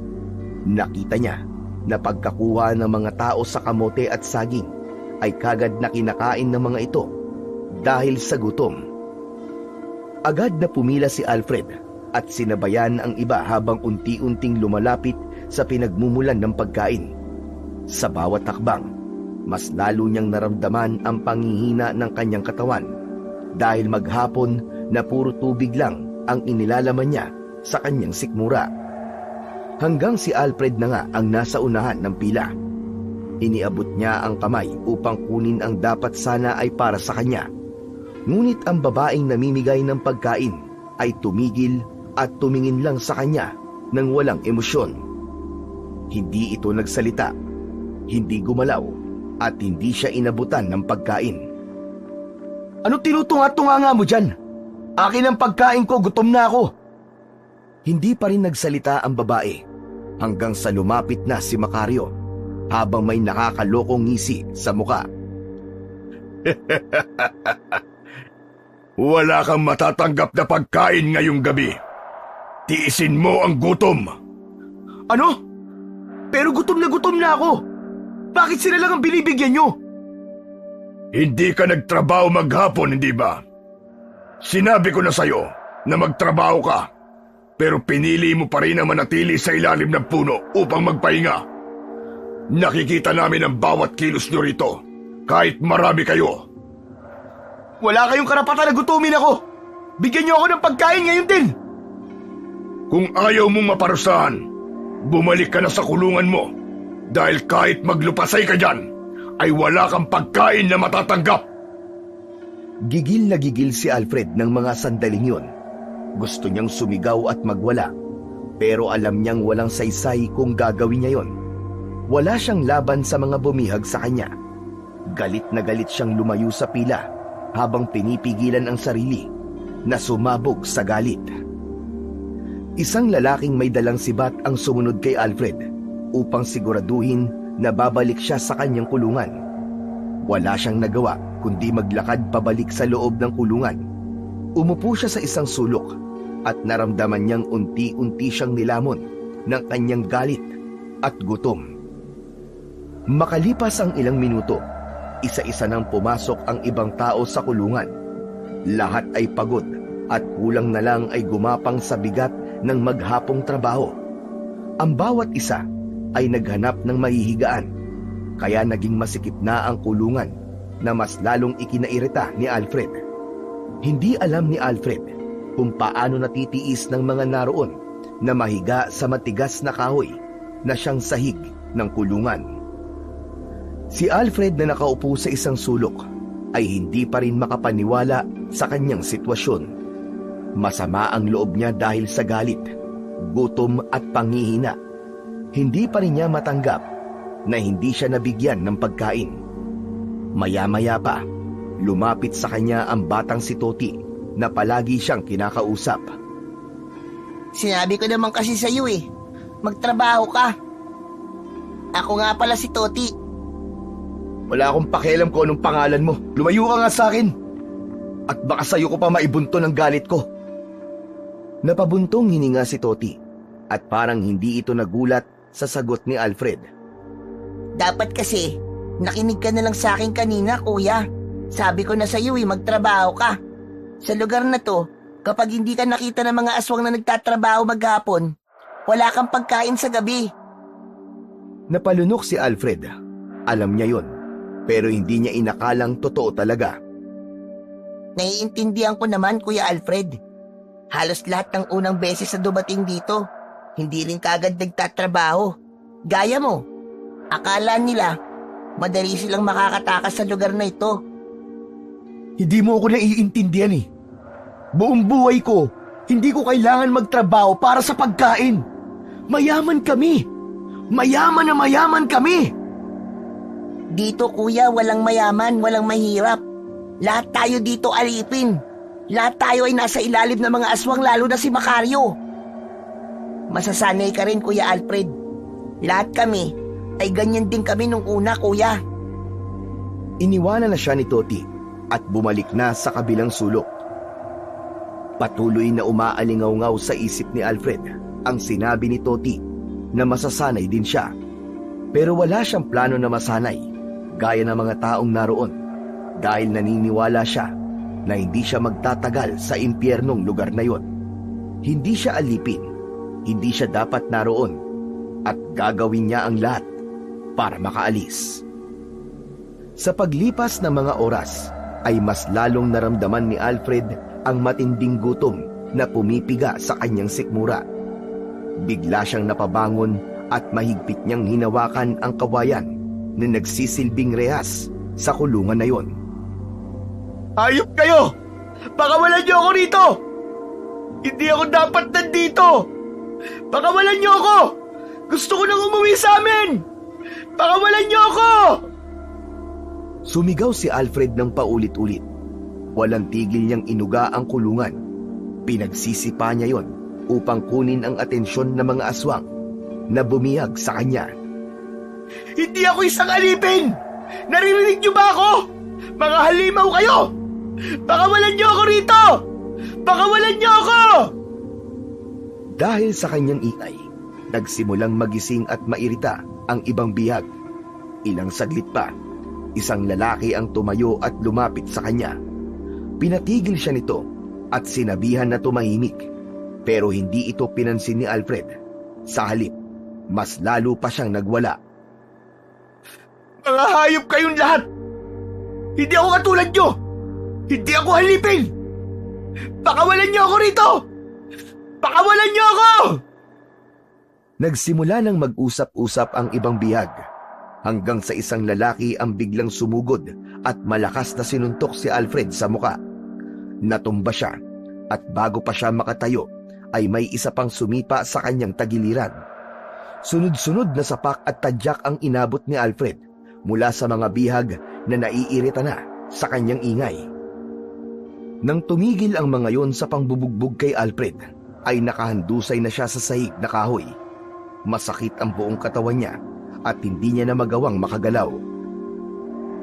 Nakita niya na pagkakuha ng mga tao sa kamote at saging ay kagad na kinakain ng mga ito dahil sa gutom. Agad na pumila si Alfred at sinabayan ang iba habang unti-unting lumalapit sa pinagmumulan ng pagkain. Sa bawat takbang, mas lalo niyang naramdaman ang panghihina ng kanyang katawan dahil maghapon na puro tubig lang ang inilalaman niya sa kanyang sikmura. Hanggang si Alfred na nga ang nasa unahan ng pila. Iniabot niya ang kamay upang kunin ang dapat sana ay para sa kanya. Ngunit ang babaeng namimigay ng pagkain ay tumigil at tumingin lang sa kanya ng walang emosyon. Hindi ito nagsalita, hindi gumalaw, at hindi siya inabutan ng pagkain. Ano tinutunga-tunga nga mo dyan? Akin ang pagkain ko, gutom na ako. Hindi pa rin nagsalita ang babae hanggang sa lumapit na si Macario habang may nakakalokong ngisi sa muka. Wala kang matatanggap na pagkain ngayong gabi. Tiisin mo ang gutom. Ano? Pero gutom na ako. Bakit sila lang ang binibigyan nyo? Hindi ka nagtrabaho maghapon, hindi ba? Sinabi ko na sa'yo na magtrabaho ka, pero pinili mo pa rin na manatili sa ilalim ng puno upang magpahinga. Nakikita namin ang bawat kilos nyo rito, kahit marami kayo. Wala kayong karapatan na gutumin ako. Bigyan nyo ako ng pagkain ngayon din. Kung ayaw mong maparusahan, bumalik ka na sa kulungan mo. Dahil kahit maglupasay ka dyan, ay wala kang pagkain na matatanggap. Gigil na gigil si Alfred ng mga sandaling yun. Gusto niyang sumigaw at magwala, pero alam niyang walang saysay kung gagawin niya yon. Wala siyang laban sa mga bumihag sa kanya. Galit na galit siyang lumayo sa pila habang pinipigilan ang sarili na sumabog sa galit. Isang lalaking may dalang sibat ang sumunod kay Alfred upang siguraduhin na babalik siya sa kanyang kulungan. Wala siyang nagawa kundi maglakad pabalik sa loob ng kulungan. Umupo siya sa isang sulok at naramdaman niyang unti-unti siyang nilamon ng kanyang galit at gutom. Makalipas ang ilang minuto, isa-isa nang pumasok ang ibang tao sa kulungan. Lahat ay pagod at kulang na lang ay gumapang sa bigat ng maghapong trabaho. Ang bawat isa ay naghanap ng mahihigaan, kaya naging masikip na ang kulungan na mas lalong ikinairita ni Alfred. Hindi alam ni Alfred kung paano natitiis ng mga naroon na mahiga sa matigas na kahoy na siyang sahig ng kulungan. Si Alfred na nakaupo sa isang sulok ay hindi pa rin makapaniwala sa kanyang sitwasyon. Masama ang loob niya dahil sa galit, gutom at panghihina. Hindi pa rin niya matanggap na hindi siya nabigyan ng pagkain. Maya-maya pa, lumapit sa kanya ang batang si Toti na palagi siyang kinakausap. Sinabi ko naman kasi sa iyo magtrabaho ka. Ako nga pala si Toti. Wala akong pakialam kung anong pangalan mo. Lumayo ka nga sa akin. At baka sa'yo ko pa maibunto ng galit ko. Napabuntong hininga si Toti at parang hindi ito nagulat sa sagot ni Alfred. Dapat kasi, nakinig ka na lang sa akin kanina, kuya. Sabi ko na sa iyo magtrabaho ka. Sa lugar na to, kapag hindi ka nakita ng mga aswang na nagtatrabaho maghapon, wala kang pagkain sa gabi. Napalunok si Alfred. Alam niya yon, pero hindi niya inakalang totoo talaga. Naiintindihan ko naman, Kuya Alfred. Halos lahat ng unang beses na dumating dito, hindi rin kagad nagtatrabaho. Gaya mo, akala nila, madali silang makakatakas sa lugar na ito. Hindi mo ako naiintindihan Buong buhay ko, hindi ko kailangan magtrabaho para sa pagkain. Mayaman kami. Mayaman na mayaman kami. Dito, kuya, walang mayaman, walang mahirap. Lahat tayo dito alipin. Lahat tayo ay nasa ilalim ng mga aswang, lalo na si Macario. Masasanay ka rin, Kuya Alfred. Lahat kami ay ganyan din kami nung una, kuya. Iniwanan na siya ni Toti at bumalik na sa kabilang sulok. Patuloy na umaalingaw-ngaw sa isip ni Alfred ang sinabi ni Toti na masasanay din siya. Pero wala siyang plano na masanay gaya ng mga taong naroon dahil naniniwala siya na hindi siya magtatagal sa impyernong lugar na yon. Hindi siya alipin, hindi siya dapat naroon at gagawin niya ang lahat para makaalis. Sa paglipas ng mga oras ay mas lalong naramdaman ni Alfred ang matinding gutom na pumipiga sa kanyang sikmura. Bigla siyang napabangon at mahigpit niyang hinawakan ang kawayan na nagsisilbing rehas sa kulungan na yon. Hayop kayo! Pakawalan niyo ako rito! Hindi ako dapat nandito! Pakawalan niyo ako! Gusto ko nang umuwi sa amin! Pakawalan niyo ako! Sumigaw si Alfred ng paulit-ulit. Walang tigil niyang inuga ang kulungan. Pinagsisipa niya yon upang kunin ang atensyon ng mga aswang na bumihag sa kanya. Hindi ako isang alipin! Naririnig niyo ba ako? Mga halimaw kayo! Pakawalan niyo ako rito! Pakawalan niyo ako! Dahil sa kanyang ingay, nagsimulang magising at mairita ang ibang bihag. Ilang saglit pa, isang lalaki ang tumayo at lumapit sa kanya. Pinatigil siya nito at sinabihan na tumahimik, pero hindi ito pinansin ni Alfred. Sa halip, mas lalo pa siyang nagwala. Mga hayop kayong lahat! Hindi ako katulad niyo! Hindi ako halipin! Pakawalan niyo ako rito! Pakawalan niyo ako! Nagsimula ng mag-usap-usap ang ibang bihag, hanggang sa isang lalaki ang biglang sumugod at malakas na sinuntok si Alfred sa muka. Natumba siya at bago pa siya makatayo ay may isa pang sumipa sa kanyang tagiliran. Sunod-sunod na sapak at tadyak ang inabot ni Alfred mula sa mga bihag na naiirita na sa kanyang ingay. Nang tumigil ang mga yon sa pangbubugbog kay Alfred, ay nakahandusay na siya sa sahig na kahoy. Masakit ang buong katawan niya at hindi niya na magawang makagalaw.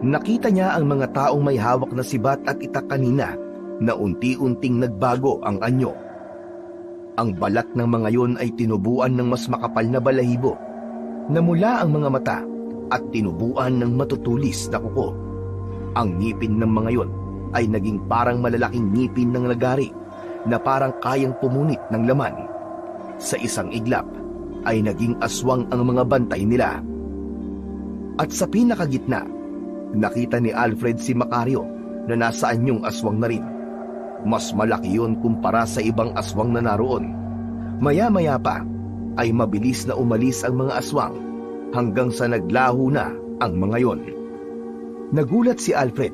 Nakita niya ang mga taong may hawak na sibat at itak kanina na unti-unting nagbago ang anyo. Ang balat ng mga yon ay tinubuan ng mas makapal na balahibo. Namula ang mga mata at tinubuan ng matutulis na kuko. Ang ngipin ng mga yon ay naging parang malalaking ngipin ng lagari na parang kayang pumunit ng laman. Sa isang iglap ay naging aswang ang mga bantay nila. At sa pinakagitna, nakita ni Alfred si Macario na nasa anyong aswang na rin. Mas malaki yun kumpara sa ibang aswang na naroon. Maya-maya pa ay mabilis na umalis ang mga aswang hanggang sa naglaho na ang mga yon. Nagulat si Alfred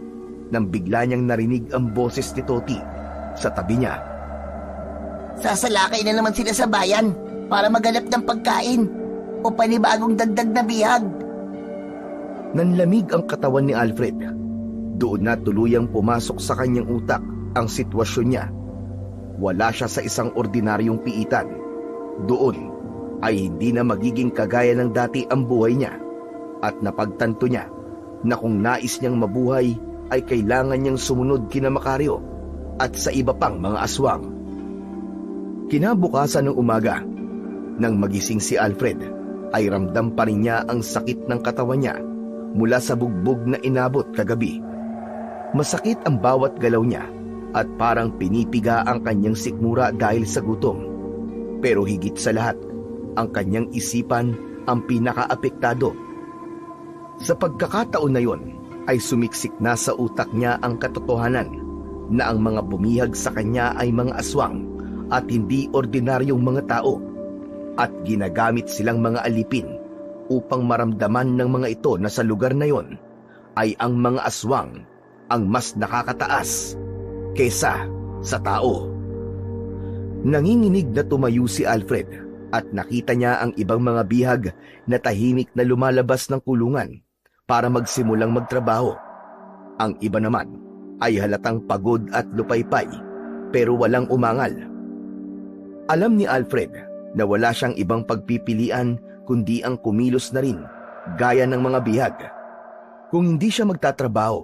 nang bigla niyang narinig ang boses ni Toti sa tabi niya. Sasalakay na naman sila sa bayan para maghanap ng pagkain o panibagong dagdag na bihag. Nanlamig ang katawan ni Alfred. Doon na tuluyang pumasok sa kanyang utak ang sitwasyon niya. Wala siya sa isang ordinaryong piitan. Doon ay hindi na magiging kagaya ng dati ang buhay niya. At napagtanto niya na kung nais niyang mabuhay ay kailangan niyang sumunod kina Macario at sa iba pang mga aswang. Kinabukasan ng umaga, nang magising si Alfred, ay ramdam pa rin niya ang sakit ng katawan niya mula sa bugbog na inabot kagabi. Masakit ang bawat galaw niya at parang pinipiga ang kanyang sikmura dahil sa gutom. Pero higit sa lahat, ang kanyang isipan ang pinakaapektado. Sa pagkakataon na yon, ay sumiksik na sa utak niya ang katotohanan na ang mga bumihag sa kanya ay mga aswang at hindi ordinaryong mga tao, at ginagamit silang mga alipin upang maramdaman ng mga ito na sa lugar na yon ay ang mga aswang ang mas nakakataas kesa sa tao. Nanginginig na tumayo si Alfred at nakita niya ang ibang mga bihag na tahimik na lumalabas ng kulungan para magsimulang magtrabaho. Ang iba naman ay halatang pagod at lupaypay pero walang umangal. Alam ni Alfred na wala siyang ibang pagpipilian kundi ang kumilos na rin gaya ng mga bihag. Kung hindi siya magtatrabaho,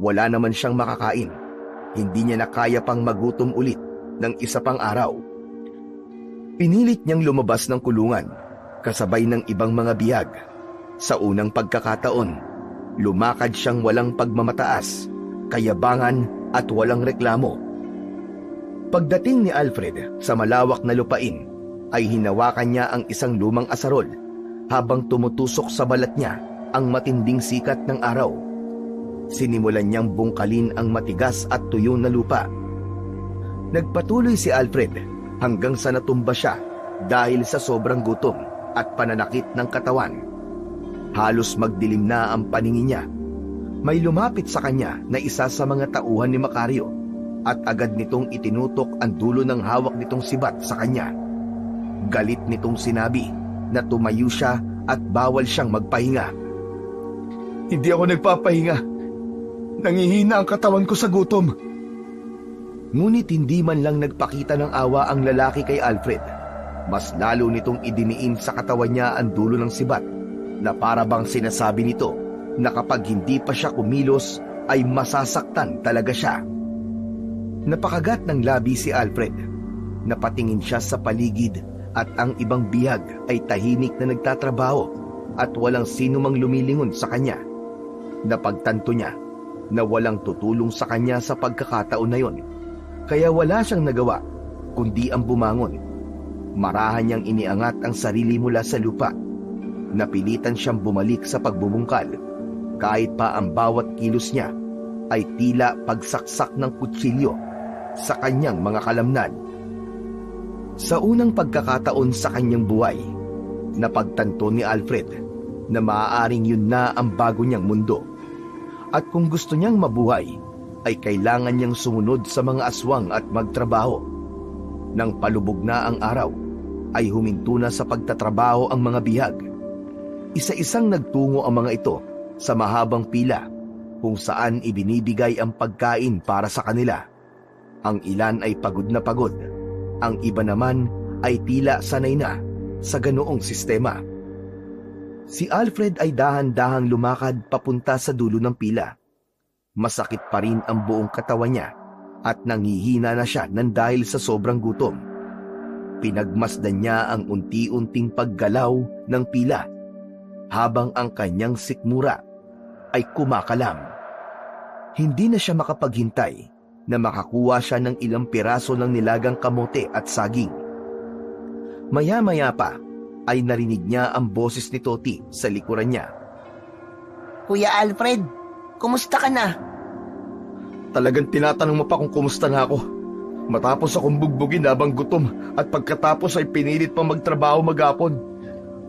wala naman siyang makakain. Hindi niya na kaya pang magutom ulit ng isa pang araw. Pinilit niyang lumabas ng kulungan kasabay ng ibang mga bihag. Sa unang pagkakataon, lumakad siyang walang pagmamataas, kayabangan at walang reklamo. Pagdating ni Alfred sa malawak na lupain, ay hinawakan niya ang isang lumang asarol habang tumutusok sa balat niya ang matinding sikat ng araw. Sinimulan niyang bungkalin ang matigas at tuyo na lupa. Nagpatuloy si Alfred hanggang sa natumba siya dahil sa sobrang gutom at pananakit ng katawan. Halos magdilim na ang paningin niya. May lumapit sa kanya na isa sa mga tauhan ni Macario at agad nitong itinutok ang dulo ng hawak nitong sibat sa kanya. Galit nitong sinabi na tumayo siya at bawal siyang magpahinga. Hindi ako nagpapahinga. Nangihina ang katawan ko sa gutom. Ngunit hindi man lang nagpakita ng awa ang lalaki kay Alfred. Mas lalo nitong idiniin sa katawan niya ang dulo ng sibat na para bang sinasabi nito na kapag hindi pa siya kumilos ay masasaktan talaga siya. Napakagat ng labi si Alfred. Napatingin siya sa paligid at ang ibang bihag ay tahimik na nagtatrabaho at walang sino mang lumilingon sa kanya. Napagtanto niya na walang tutulong sa kanya sa pagkakataon na yon. Kaya wala siyang nagawa kundi ang bumangon. Marahan niyang iniangat ang sarili mula sa lupa. Napilitan siyang bumalik sa pagbubungkal. Kahit pa ang bawat kilos niya ay tila pagsaksak ng kutsilyo sa kanyang mga kalamnan. Sa unang pagkakataon sa kanyang buhay, napagtanto ni Alfred na maaaring yun na ang bago niyang mundo. At kung gusto niyang mabuhay, ay kailangan niyang sumunod sa mga aswang at magtrabaho. Nang palubog na ang araw, ay huminto na sa pagtatrabaho ang mga bihag. Isa-isang nagtungo ang mga ito sa mahabang pila kung saan ibinibigay ang pagkain para sa kanila. Ang ilan ay pagod na pagod, ang iba naman ay tila sanay na sa ganoong sistema. Si Alfred ay dahan-dahang lumakad papunta sa dulo ng pila. Masakit pa rin ang buong katawan niya at nanghihina na siya nang dahil sa sobrang gutom. Pinagmasdan niya ang unti-unting paggalaw ng pila habang ang kanyang sikmura ay kumakalam. Hindi na siya makapaghintay na makakuha siya ng ilang piraso ng nilagang kamote at saging. Maya-maya pa ay narinig niya ang boses ni Toti sa likuran niya. Kuya Alfred, kumusta ka na? Talagang tinatanong mo pa kung kumusta na ako. Matapos akong bugbugin habang gutom at pagkatapos ay pinilit pang magtrabaho maghapon.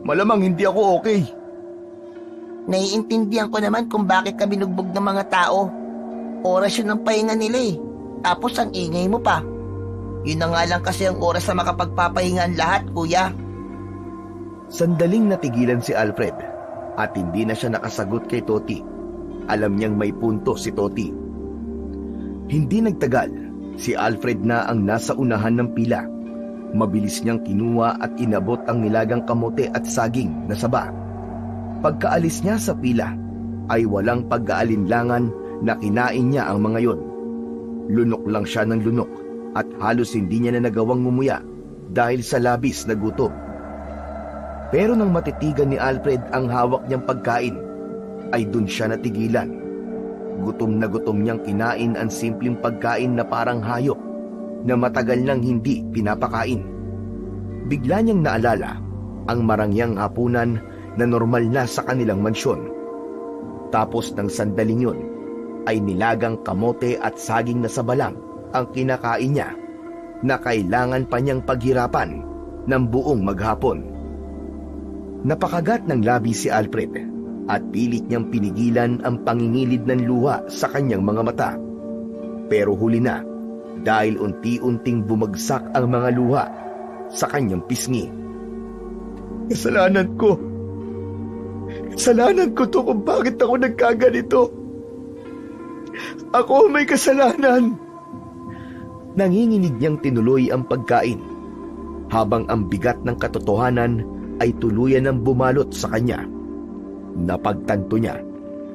Malamang hindi ako okay. Naiintindihan ko naman kung bakit ka binugbog ng mga tao. Oras yun ng pahinga nila eh. Tapos ang ingay mo pa. Yun na nga lang kasi ang oras na makapagpapahinga ang lahat, kuya. Sandaling natigilan si Alfred at hindi na siya nakasagot kay Toti. Alam niyang may punto si Toti. Hindi nagtagal, si Alfred na ang nasa unahan ng pila. Mabilis niyang kinuha at inabot ang nilagang kamote at saging na saba. Pagkaalis niya sa pila, ay walang pag-aalinlangan na kinain niya ang mga yon. Lunok lang siya ng lunok at halos hindi niya na nagawang ngumuya dahil sa labis na gutom. Pero nang matitigan ni Alfred ang hawak niyang pagkain, ay dun siya natigilan. Gutom na gutom niyang kinain ang simpleng pagkain na parang hayop na matagal nang hindi pinapakain. Bigla niyang naalala ang marangyang hapunan na normal na sa kanilang mansyon. Tapos ng sandaling yun, ay nilagang kamote at saging na sabalang ang kinakain niya na kailangan pa niyang paghirapan ng buong maghapon. Napakagat ng labi si Alfred at pilit niyang pinigilan ang pangingilid ng luha sa kanyang mga mata. Pero huli na dahil unti-unting bumagsak ang mga luha sa kanyang pisngi. Kasalanan ko. Kasalanan ko to kung bakit ako nagkaganito. Ako may kasalanan. Nanginginig niyang tinuloy ang pagkain habang ang bigat ng katotohanan ay tuluyan ng bumalot sa kanya. Napagtanto niya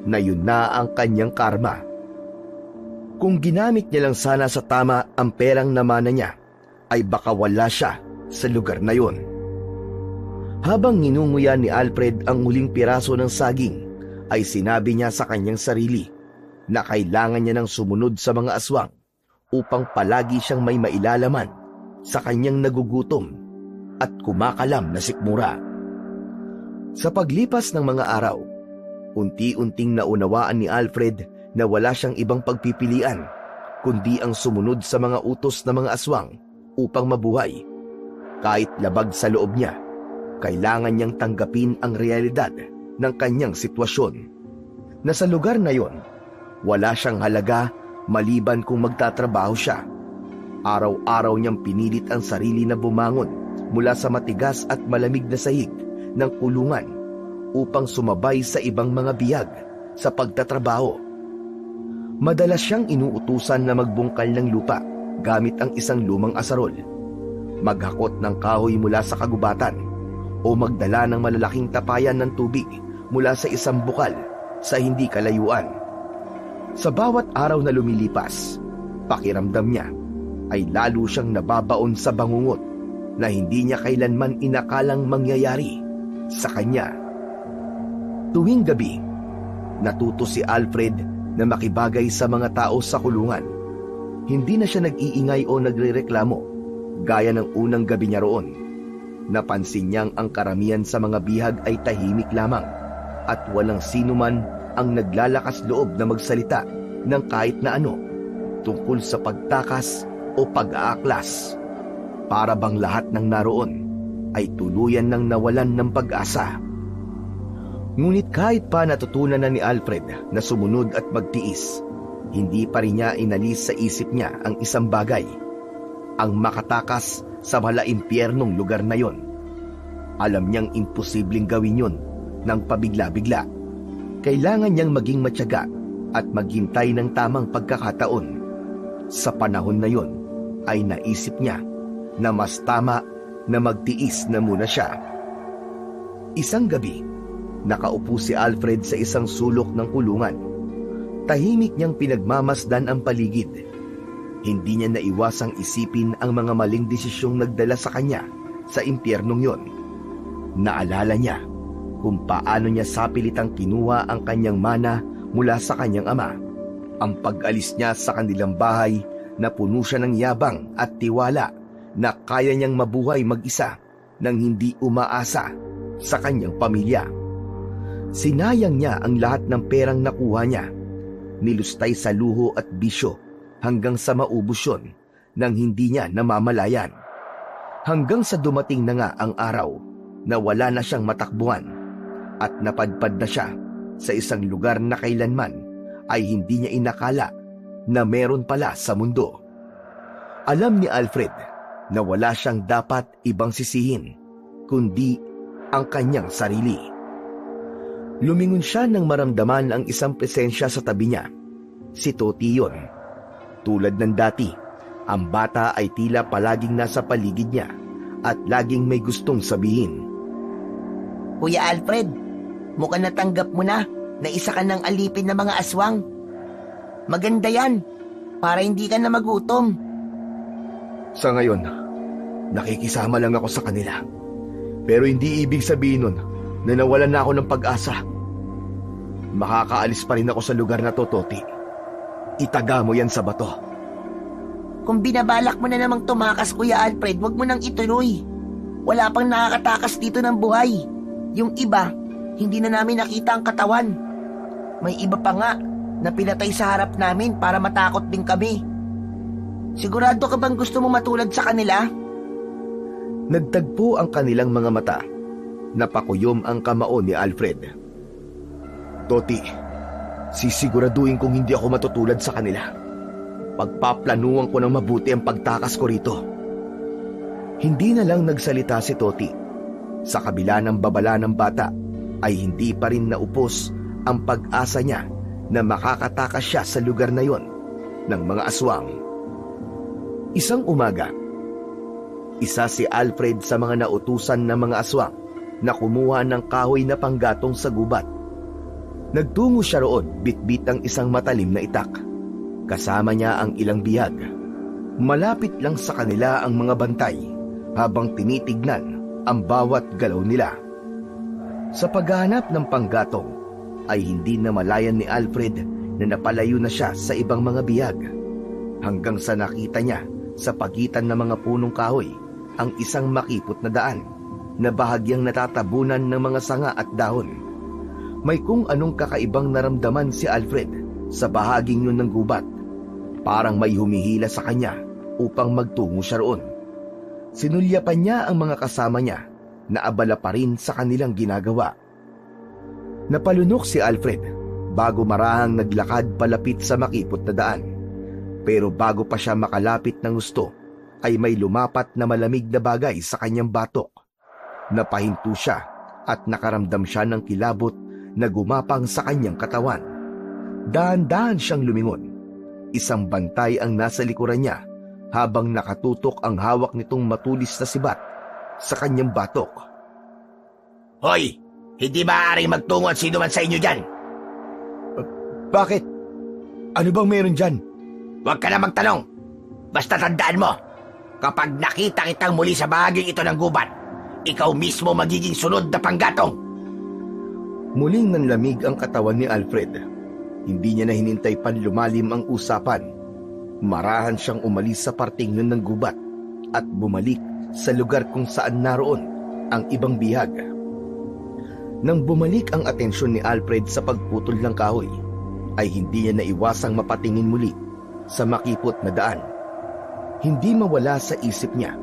na yun na ang kanyang karma. Kung ginamit niya lang sana sa tama ang perang namana niya ay baka wala siya sa lugar na yon. Habang nginunguya ni Alfred ang muling piraso ng saging, ay sinabi niya sa kanyang sarili na kailangan niya ng sumunod sa mga aswang upang palagi siyang may mailalaman sa kanyang nagugutom at kumakalam na sikmura. Sa paglipas ng mga araw, unti-unting naunawaan ni Alfred na wala siyang ibang pagpipilian kundi ang sumunod sa mga utos ng mga aswang upang mabuhay. Kahit labag sa loob niya, kailangan niyang tanggapin ang realidad ng kanyang sitwasyon. Na sa lugar na yon, wala siyang halaga maliban kung magtatrabaho siya. Araw-araw niyang pinilit ang sarili na bumangon mula sa matigas at malamig na sahig ng kulungan upang sumabay sa ibang mga biyag sa pagtatrabaho. Madalas siyang inuutusan na magbungkal ng lupa gamit ang isang lumang asarol, maghakot ng kahoy mula sa kagubatan, o magdala ng malalaking tapayan ng tubig mula sa isang bukal sa hindi kalayuan. Sa bawat araw na lumilipas, pakiramdam niya ay lalo siyang nababaon sa bangungot na hindi niya kailanman inakalang mangyayari sa kanya. Tuwing gabi, natuto si Alfred na makibagay sa mga tao sa kulungan. Hindi na siya nag-iingay o nagrereklamo gaya ng unang gabi niya roon. Napansin niyang ang karamihan sa mga bihag ay tahimik lamang at walang sino man ang naglalakas loob na magsalita ng kahit na ano tungkol sa pagtakas o pag-aaklas. Para bang lahat ng naroon ay tuluyan ng nawalan ng pag-asa. Ngunit kahit pa natutunan na ni Alfred na sumunod at magtiis, hindi pa rin niya inalis sa isip niya ang isang bagay: ang makatakas sa malaimpyernong lugar na yon. Alam niyang imposibleng gawin yon ng pabigla-bigla. Kailangan niyang maging matyaga at maghintay ng tamang pagkakataon. Sa panahon na yon ay naisip niya na mas tama na magtiis na muna siya. Isang gabi, nakaupo si Alfred sa isang sulok ng kulungan. Tahimik niyang pinagmamasdan ang paligid. Hindi niya naiwasang isipin ang mga maling desisyong nagdala sa kanya sa impyernong yon. Naalala niya kung paano niya sapilitang kinuha ang kanyang mana mula sa kanyang ama. Ang pag-alis niya sa kanilang bahay na puno siya ng yabang at tiwala na kaya niyang mabuhay mag-isa nang hindi umaasa sa kanyang pamilya. Sinayang niya ang lahat ng perang nakuha niya. Nilustay sa luho at bisyo hanggang sa maubos yun nang hindi niya namamalayan. Hanggang sa dumating na nga ang araw na wala na siyang matakbuhan at napadpad na siya sa isang lugar na kailanman ay hindi niya inakala na meron pala sa mundo. Alam ni Alfred na wala siyang dapat ibang sisihin kundi ang kanyang sarili. Lumingon siya nang maramdaman ang isang presensya sa tabi niya. Si Toti yun. Tulad ng dati, ang bata ay tila palaging nasa paligid niya at laging may gustong sabihin. Kuya Alfred, mukhang natanggap mo na isa ka ng alipin ng mga aswang. Maganda yan, para hindi ka na magutom. Sa ngayon, nakikisama lang ako sa kanila. Pero hindi ibig sabihin nun na nawalan na ako ng pag-asa. Makakaalis pa rin ako sa lugar na to, Toti. Itaga mo yan sa bato. Kung binabalak mo na namang tumakas, Kuya Alfred, wag mo nang ituloy. Wala pang nakakatakas dito ng buhay. Yung iba, hindi na namin nakita ang katawan. May iba pa nga na pinatay sa harap namin para matakot din kami. Sigurado ka bang gusto mo matulad sa kanila? Nagtagpo ang kanilang mga mata. Napakuyom ang kamao ni Alfred. Toti, sisiguraduhin kong hindi ako matutulad sa kanila. Pagpaplanuhan ko ng mabuti ang pagtakas ko rito. Hindi na lang nagsalita si Toti. Sa kabila ng babala ng bata, ay hindi pa rin naupos ang pag-asa niya na makakatakas siya sa lugar na yon ng mga aswang. Isang umaga, isa si Alfred sa mga nautusan ng mga aswang na kumuha ng kahoy na panggatong sa gubat. Nagtungo siya roon bitbit ang isang matalim na itak. Kasama niya ang ilang bihag. Malapit lang sa kanila ang mga bantay habang tinitignan ang bawat galaw nila. Sa paghahanap ng panggatong ay hindi na malayan ni Alfred na napalayo na siya sa ibang mga bihag, hanggang sa nakita niya sa pagitan ng mga punong kahoy ang isang makipot na daan na bahagyang natatabunan ng mga sanga at dahon. May kung anong kakaibang naramdaman si Alfred sa bahaging yun ng gubat. Parang may humihila sa kanya upang magtungo siya roon. Sinulyapan niya ang mga kasama niya na abala pa rin sa kanilang ginagawa. Napalunok si Alfred bago marahang naglakad palapit sa makipot na daan. Pero bago pa siya makalapit ng gusto, ay may lumapat na malamig na bagay sa kanyang batok. Napahinto siya at nakaramdam siya ng kilabot na gumapang sa kanyang katawan. Dahan-dahan siyang lumingon. Isang bantay ang nasa likuran niya habang nakatutok ang hawak nitong matulis na sibat sa kanyang batok. Hoy! Hindi maaaring magtungo at sino man sa inyo dyan! Bakit? Ano bang meron dyan? Huwag ka na magtanong! Basta tandaan mo, kapag nakita kitang muli sa bahaging ito ng gubat, ikaw mismo magiging sunod na panggatong! Muling nanlamig ang katawan ni Alfred. Hindi niya na hinintay pan lumalim ang usapan. Marahan siyang umalis sa parting yun ng gubat at bumalik sa lugar kung saan naroon ang ibang bihag. Nang bumalik ang atensyon ni Alfred sa pagputol ng kahoy, ay hindi niya naiwasang mapatingin muli sa makipot na daan. Hindi mawala sa isip niya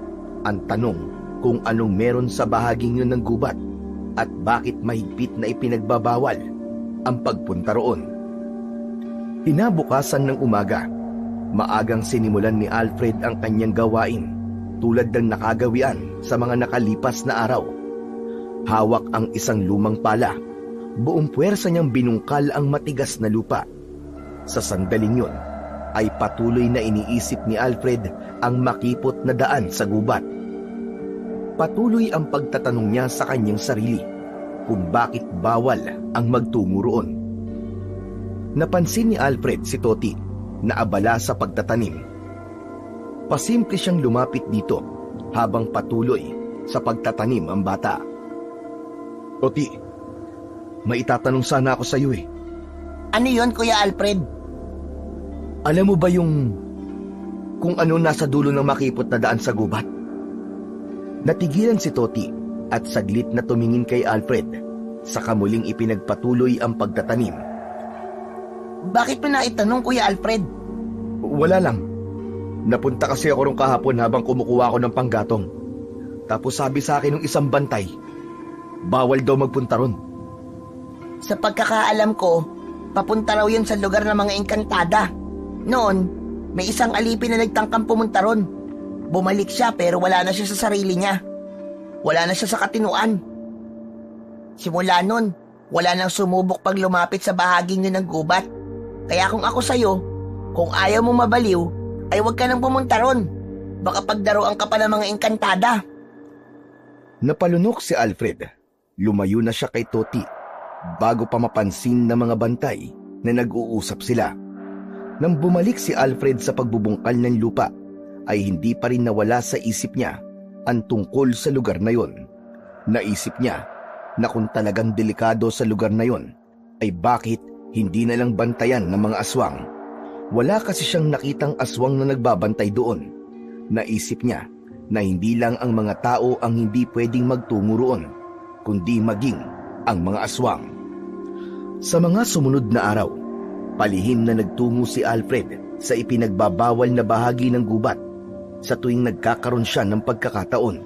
ang tanong kung anong meron sa bahaging yun ng gubat at bakit mahigpit na ipinagbabawal ang pagpunta roon. Kinabukasan ng umaga, maagang sinimulan ni Alfred ang kanyang gawain tulad ng nakagawian sa mga nakalipas na araw. Hawak ang isang lumang pala, buong puwersa niyang binungkal ang matigas na lupa. Sa sandaling yun, ay patuloy na iniisip ni Alfred ang makipot na daan sa gubat. Patuloy ang pagtatanong niya sa kanyang sarili kung bakit bawal ang magtungo roon. Napansin ni Alfred si Toti na abala sa pagtatanim. Pasimple siyang lumapit dito habang patuloy sa pagtatanim ang bata. Toti, may itatanong sana ako sa iyo eh. Ano yon, Kuya Alfred? Alam mo ba yung kung ano nasa dulo ng makipot na daan sa gubat? Natigilan si Toti at saglit na tumingin kay Alfred, saka muling ipinagpatuloy ang pagtatanim. Bakit mo na itanong, Kuya Alfred? Wala lang. Napunta kasi ako rong kahapon habang kumukuha ako ng panggatong. Tapos sabi sa akin ng isang bantay, bawal daw magpunta ron. Sa pagkakaalam ko, papunta raw yun sa lugar ng mga engkantada. Noon, may isang alipin na nagtangkang pumunta ron. Bumalik siya pero wala na siya sa sarili niya. Wala na siya sa katinuan. Simula nun, wala nang sumubok pag lumapit sa bahaging yun ng gubat. Kaya kung ako sa'yo, kung ayaw mo mabaliw, ay huwag ka nang pumunta ron. Baka pagdaroan ka pa ng mga engkantada. Napalunok si Alfred. Lumayo na siya kay Toti bago pa mapansin ng mga bantay na nag-uusap sila. Nang bumalik si Alfred sa pagbubungkal ng lupa, ay hindi pa rin nawala sa isip niya ang tungkol sa lugar na yon. Naisip niya na kung talagang delikado sa lugar na yon, ay bakit hindi na lang bantayan ng mga aswang. Wala kasi siyang nakitang aswang na nagbabantay doon. Naisip niya na hindi lang ang mga tao ang hindi pwedeng magtungo roon, kundi maging ang mga aswang. Sa mga sumunod na araw, palihim na nagtungo si Alfred sa ipinagbabawal na bahagi ng gubat sa tuwing nagkakaroon siya ng pagkakataon.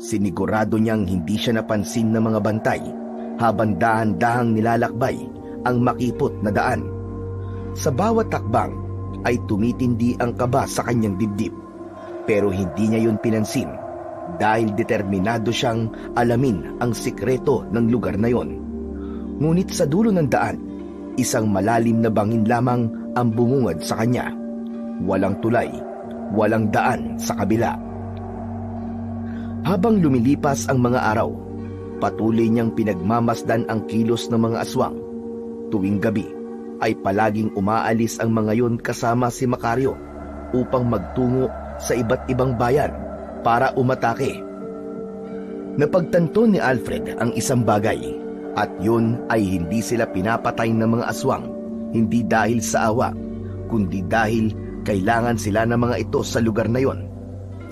Sinigurado niyang hindi siya napansin ng mga bantay habang dahan-dahang nilalakbay ang makipot na daan. Sa bawat takbang ay tumitindi ang kaba sa kanyang dibdib, pero hindi niya yun pinansin dahil determinado siyang alamin ang sikreto ng lugar na yon. Ngunit sa dulo ng daan, isang malalim na bangin lamang ang bumungad sa kanya. Walang tulay, walang daan sa kabila. Habang lumilipas ang mga araw, patuloy niyang pinagmamasdan ang kilos ng mga aswang. Tuwing gabi ay palaging umaalis ang mga yon kasama si Macario upang magtungo sa iba't ibang bayan para umatake. Napagtanto ni Alfred ang isang bagay, at yun ay hindi sila pinapatay ng mga aswang, hindi dahil sa awa, kundi dahil kailangan sila ng mga ito sa lugar na yon.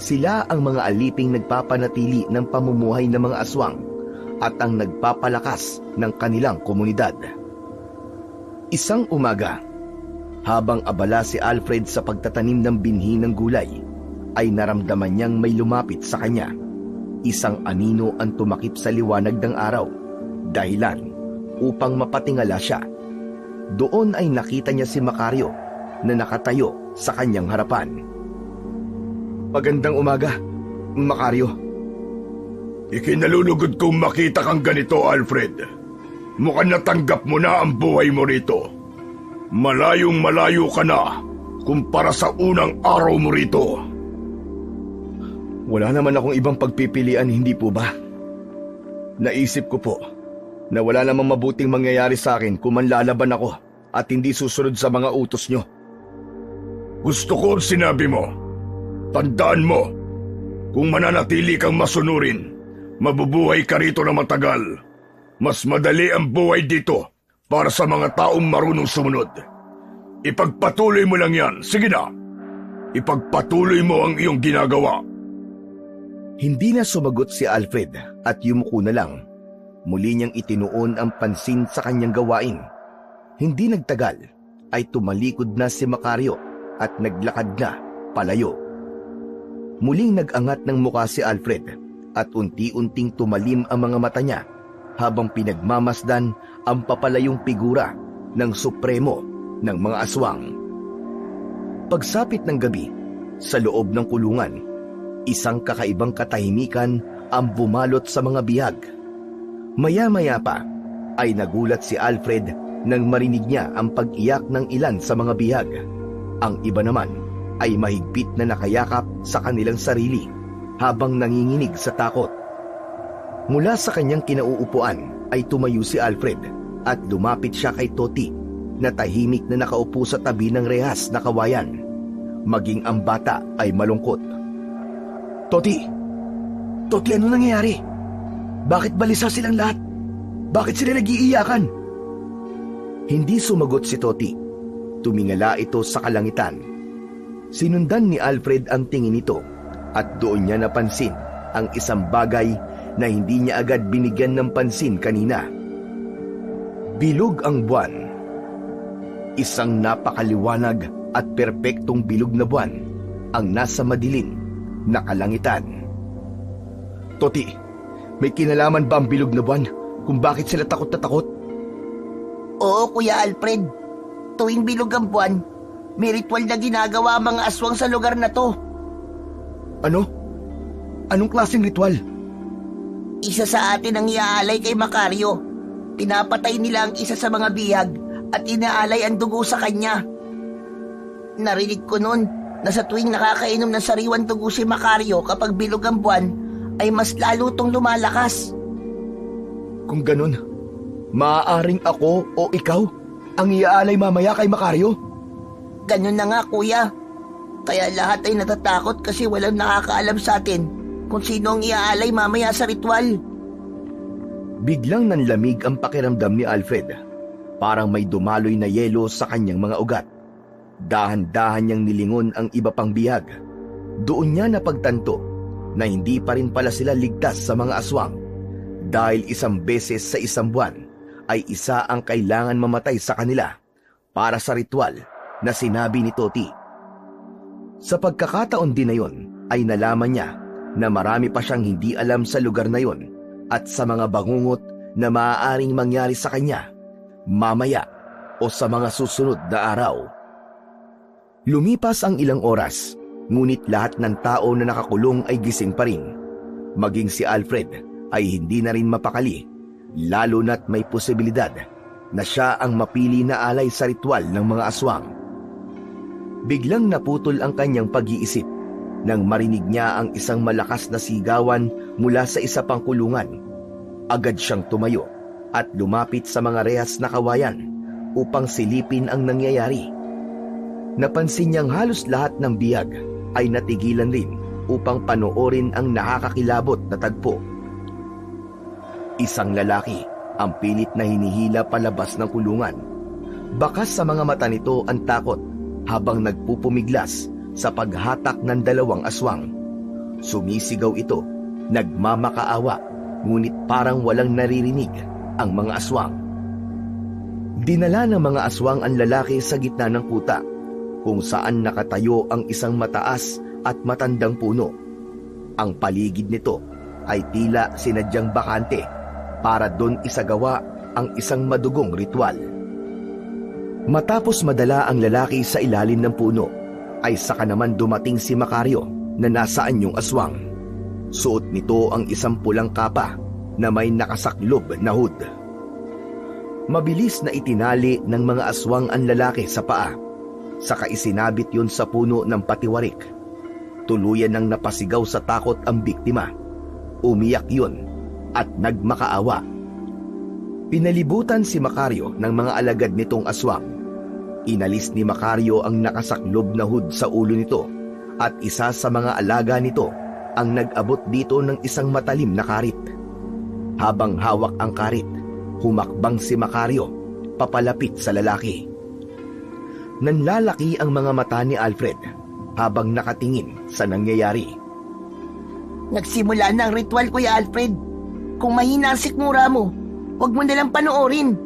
Sila ang mga aliping nagpapanatili ng pamumuhay ng mga aswang at ang nagpapalakas ng kanilang komunidad. Isang umaga, habang abala si Alfred sa pagtatanim ng binhi ng gulay, ay naramdaman niyang may lumapit sa kanya. Isang anino ang tumakip sa liwanag ng araw, dahilan upang mapatingala siya. Doon ay nakita niya si Macario na nakatayo sa kanyang harapan. Magandang umaga, Macario. Ikinalulugod kong makita kang ganito, Alfred. Mukhang natanggap mo na ang buhay mo rito. Malayong malayo ka na kumpara sa unang araw mo rito. Wala naman akong ibang pagpipilian, hindi po ba? Naisip ko po na wala namang mabuting mangyayari sa akin kung manlalaban ako at hindi susunod sa mga utos nyo. Gusto ko ang sinabi mo. Tandaan mo, kung mananatili kang masunurin, mabubuhay ka rito na matagal. Mas madali ang buhay dito para sa mga taong marunong sumunod. Ipagpatuloy mo lang yan. Sige na. Ipagpatuloy mo ang iyong ginagawa. Hindi na sumagot si Alfred at yumuko na lang. Muli niyang itinuon ang pansin sa kanyang gawain. Hindi nagtagal ay tumalikod na si Macario at naglakad na palayo. Muling nag-angat ng mukha si Alfred at unti-unting tumalim ang mga mata niya habang pinagmamasdan ang papalayong figura ng supremo ng mga aswang. Pagsapit ng gabi, sa loob ng kulungan, isang kakaibang katahimikan ang bumalot sa mga bihag. Maya-maya pa ay nagulat si Alfred nang marinig niya ang pag-iyak ng ilan sa mga bihag. Ang iba naman ay mahigpit na nakayakap sa kanilang sarili habang nanginginig sa takot. Mula sa kanyang kinauupuan ay tumayo si Alfred at lumapit siya kay Toti na tahimik na nakaupo sa tabi ng rehas na kawayan. Maging ang bata ay malungkot. Toti, ano nangyayari? Bakit balisa silang lahat? Bakit sila nag-iiyakan? Hindi sumagot si Toti. Tumingala ito sa kalangitan. Sinundan ni Alfred ang tingin nito at doon niya napansin ang isang bagay na hindi niya agad binigyan ng pansin kanina. Bilog ang buwan. Isang napakaliwanag at perpektong bilog na buwan ang nasa madilim na kalangitan. Toti, may kinalaman ba ang bilog na buwan kung bakit sila takot na takot? Oo, Kuya Alfred. Tuwing bilog ang buwan, may ritual na ginagawa ang mga aswang sa lugar na to. Ano? Anong klaseng ritual? Isa sa atin ang iaalay kay Macario. Pinapatay nila ang isa sa mga bihag at inaalay ang dugo sa kanya. Narinig ko noon na sa tuwing nakakainom ng sariwang dugo si Macario kapag bilog ang buwan, ay mas lalo tong lumalakas. Kung ganun, maaaring ako o ikaw ang iaalay mamaya kay Macario? Ganun na nga, Kuya. Kaya lahat ay natatakot kasi walang nakakaalam sa atin kung sino ang iaalay mamaya sa ritual. Biglang nanlamig ang pakiramdam ni Alfred. Parang may dumaloy na yelo sa kanyang mga ugat. Dahan-dahan niyang nilingon ang iba pang bihag. Doon niya napagtanto na hindi pa rin pala sila ligtas sa mga aswang. Dahil isang beses sa isang buwan ay isa ang kailangan mamatay sa kanila para sa ritual na sinabi ni Toti. Sa pagkakataon din na yon ay nalaman niya na marami pa siyang hindi alam sa lugar na yon at sa mga bangungot na maaaring mangyari sa kanya mamaya o sa mga susunod na araw. Lumipas ang ilang oras, ngunit lahat ng tao na nakakulong ay gising pa rin. Maging si Alfred ay hindi na rin mapakali, lalo na't may posibilidad na siya ang mapili na alay sa ritual ng mga aswang. Biglang naputol ang kanyang pag-iisip nang marinig niya ang isang malakas na sigawan mula sa isa pang kulungan. Agad siyang tumayo at lumapit sa mga rehas na kawayan upang silipin ang nangyayari. Napansin niyang halos lahat ng bihag ay natigilan rin upang panoorin ang nakakakilabot na tagpo. Isang lalaki ang pilit na hinihila palabas ng kulungan. Bakas sa mga mata nito ang takot habang nagpupumiglas sa paghatak ng dalawang aswang. Sumisigaw ito, nagmamakaawa, ngunit parang walang naririnig ang mga aswang. Dinala ng mga aswang ang lalaki sa gitna ng kuta, kung saan nakatayo ang isang mataas at matandang puno. Ang paligid nito ay tila sinadyang bakante para doon isagawa ang isang madugong ritual. Matapos madala ang lalaki sa ilalim ng puno, ay saka naman dumating si Macario na nasa anyong aswang. Suot nito ang isang pulang kapa na may nakasaklob na hood. Mabilis na itinali ng mga aswang ang lalaki sa paa, saka isinabit yun sa puno ng patiwarik. Tuluyan nang napasigaw sa takot ang biktima. Umiyak yun at nagmakaawa. Pinalibutan si Macario ng mga alagad nitong aswang. Inalis ni Macario ang nakasaklob na hood sa ulo nito at isa sa mga alaga nito ang nag-abot dito ng isang matalim na karit. Habang hawak ang karit, humakbang si Macario papalapit sa lalaki. Nanlalaki ang mga mata ni Alfred habang nakatingin sa nangyayari. Nagsimula na ang ritual, Kuya Alfred. Kung mahina ang sikmura mo, huwag mo nalang panoorin.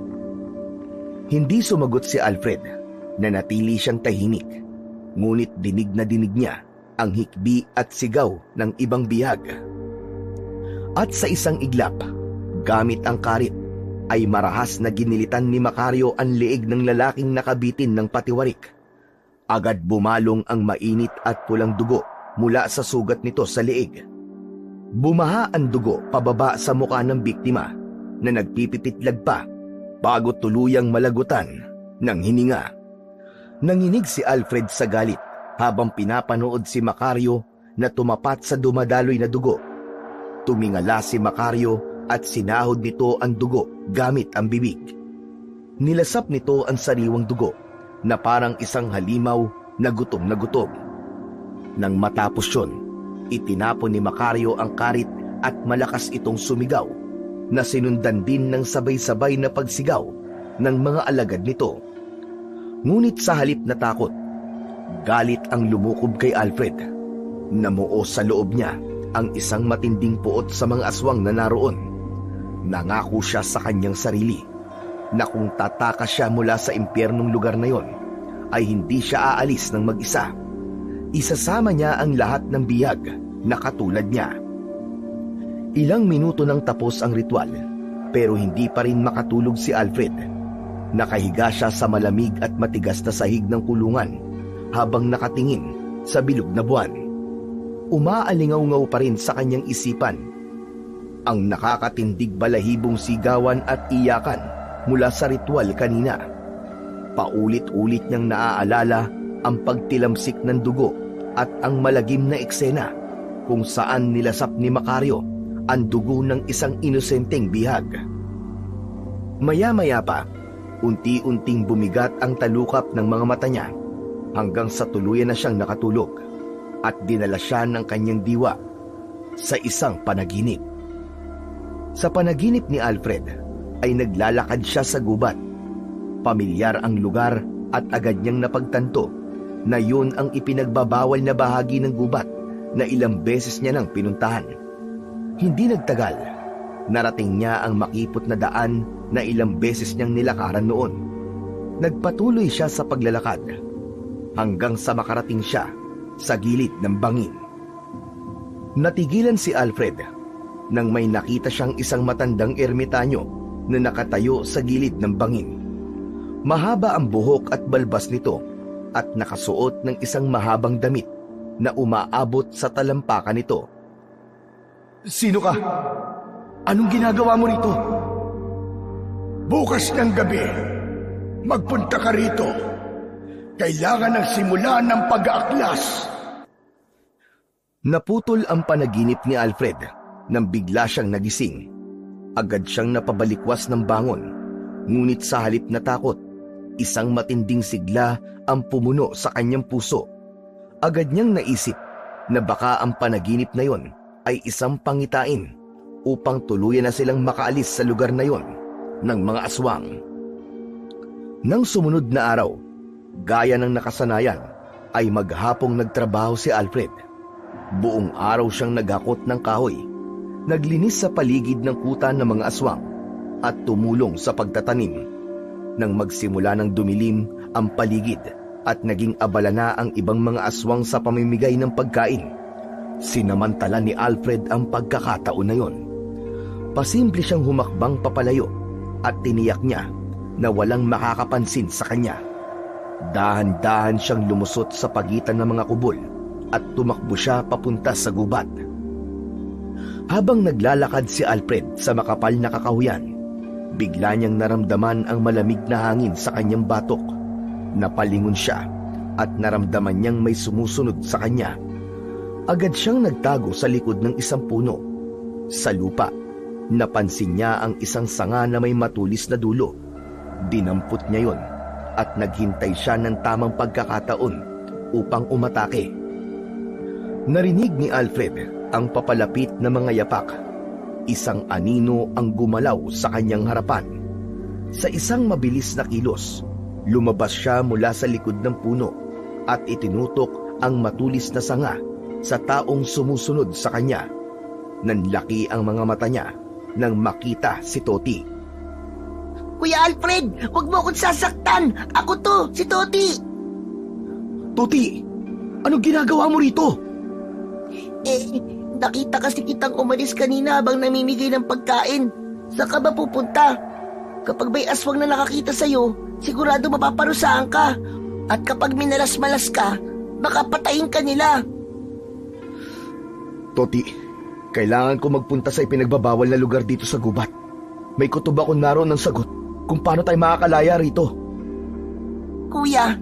Hindi sumagot si Alfred, na natili siyang tahimik. Ngunit dinig na dinig niya ang hikbi at sigaw ng ibang bihag. At sa isang iglap, gamit ang karit, ay marahas na ginilitan ni Macario ang leeg ng lalaking nakabitin ng patiwarik. Agad bumalong ang mainit at pulang dugo mula sa sugat nito sa leeg. Bumaha ang dugo pababa sa mukha ng biktima na nagpipititlag pa bago tuluyang malagutan ng hininga. Nanginig si Alfred sa galit habang pinapanood si Macario na tumapat sa dumadaloy na dugo. Tumingala si Macario at sinahod nito ang dugo gamit ang bibig. Nilasap nito ang sariwang dugo na parang isang halimaw na gutom na gutom. Nang matapos yun, itinapon ni Macario ang karit at malakas itong sumigaw na sinundan din ng sabay-sabay na pagsigaw ng mga alagad nito. Ngunit sa halip na takot, galit ang lumukob kay Alfred. Namuo sa loob niya ang isang matinding puot sa mga aswang na naroon. Nangako siya sa kanyang sarili na kung tatakas siya mula sa impyernong lugar na yon, ay hindi siya aalis ng mag-isa. Isasama niya ang lahat ng bihag na katulad niya. Ilang minuto nang tapos ang ritual, pero hindi pa rin makatulog si Alfred. Nakahiga siya sa malamig at matigas na sahig ng kulungan habang nakatingin sa bilog na buwan. Umaalingaw-ngaw pa rin sa kanyang isipan ang nakakatindig balahibong sigawan at iyakan mula sa ritual kanina. Paulit-ulit niyang naaalala ang pagtilamsik ng dugo at ang malagim na eksena kung saan nilasap ni Macario ang dugo ng isang inosenteng bihag. Maya-maya pa, unti-unting bumigat ang talukap ng mga mata niya hanggang sa tuluyan na siyang nakatulog at dinala siya ng kanyang diwa sa isang panaginip. Sa panaginip ni Alfred ay naglalakad siya sa gubat. Pamilyar ang lugar at agad niyang napagtanto na yun ang ipinagbabawal na bahagi ng gubat na ilang beses niya nang pinuntahan. Hindi nagtagal, narating niya ang makipot na daan na ilang beses niyang nilakaran noon. Nagpatuloy siya sa paglalakad hanggang sa makarating siya sa gilid ng bangin. Natigilan si Alfred nang may nakita siyang isang matandang ermitanyo na nakatayo sa gilid ng bangin. Mahaba ang buhok at balbas nito at nakasuot ng isang mahabang damit na umaabot sa talampakan nito. Sino ka? Anong ginagawa mo rito? Bukas ng gabi, magpunta ka rito. Kailangan ng simula ng pag-aaklas. Naputol ang panaginip ni Alfred nang bigla siyang nagising. Agad siyang napabalikwas ng bangon, ngunit sa halip na takot, isang matinding sigla ang pumuno sa kanyang puso. Agad niyang naisip na baka ang panaginip na yon ay isang pangitain upang tuluyan na silang makaalis sa lugar na yon ng mga aswang. Nang sumunod na araw, gaya ng nakasanayan, ay maghapong nagtrabaho si Alfred. Buong araw siyang naghakot ng kahoy, naglinis sa paligid ng kuta ng mga aswang at tumulong sa pagtatanim. Nang magsimula ng dumilim ang paligid at naging abala na ang ibang mga aswang sa pamimigay ng pagkain, sinamantala ni Alfred ang pagkakataon na yon. Pasimple siyang humakbang papalayo at tiniyak niya na walang makakapansin sa kanya. Dahan-dahan siyang lumusot sa pagitan ng mga kubol at tumakbo siya papunta sa gubat. Habang naglalakad si Alfred sa makapal na kakahuyan, bigla niyang naramdaman ang malamig na hangin sa kanyang batok. Napalingon siya at naramdaman niyang may sumusunod sa kanya. Agad siyang nagtago sa likod ng isang puno. Sa lupa, napansin niya ang isang sanga na may matulis na dulo. Dinampot niya yon at naghintay siya ng tamang pagkakataon upang umatake. Narinig ni Alfred ang papalapit na mga yapak. Isang anino ang gumalaw sa kanyang harapan. Sa isang mabilis na kilos, lumabas siya mula sa likod ng puno at itinutok ang matulis na sanga sa taong sumusunod sa kanya. Nanlaki ang mga mata niya nang makita si Toti. Kuya Alfred, huwag mo akong sasaktan! Ako to, si Toti! Toti, anong ginagawa mo rito? Nakita kasi kitang umalis kanina habang namimigay ng pagkain. Saan ka ba pupunta? Kapag may aswang na nakakita sa'yo, sigurado mapaparusahan ka. At kapag minalas-malas ka, baka patayin ka nila. Toti, kailangan ko magpunta sa ipinagbabawal na lugar dito sa gubat. May kutob ako naroon ng sagot kung paano tayo makakalaya rito. Kuya,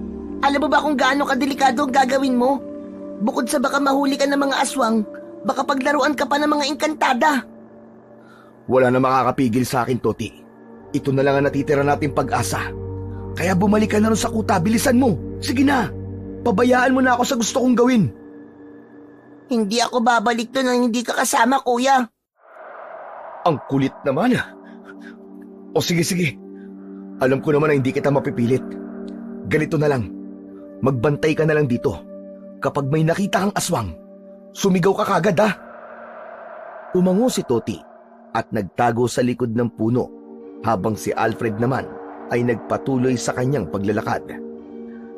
alam mo ba kung gaano kadelikado ang gagawin mo? Bukod sa baka mahuli ka ng mga aswang, baka paglaruan ka pa ng mga engkantada. Wala na makakapigil sa akin, Toti. Ito na lang ang natitira nating pag-asa. Kaya bumalik ka na rin sa kuta, bilisan mo. Sige na, pabayaan mo na ako sa gusto kong gawin. Hindi ako babalik doon nang hindi ka kasama, kuya. Ang kulit naman. O sige. Alam ko naman na hindi kita mapipilit. Ganito na lang. Magbantay ka na lang dito. Kapag may nakita kang aswang, sumigaw ka kagad, ha? Umango si Toti at nagtago sa likod ng puno habang si Alfred naman ay nagpatuloy sa kanyang paglalakad.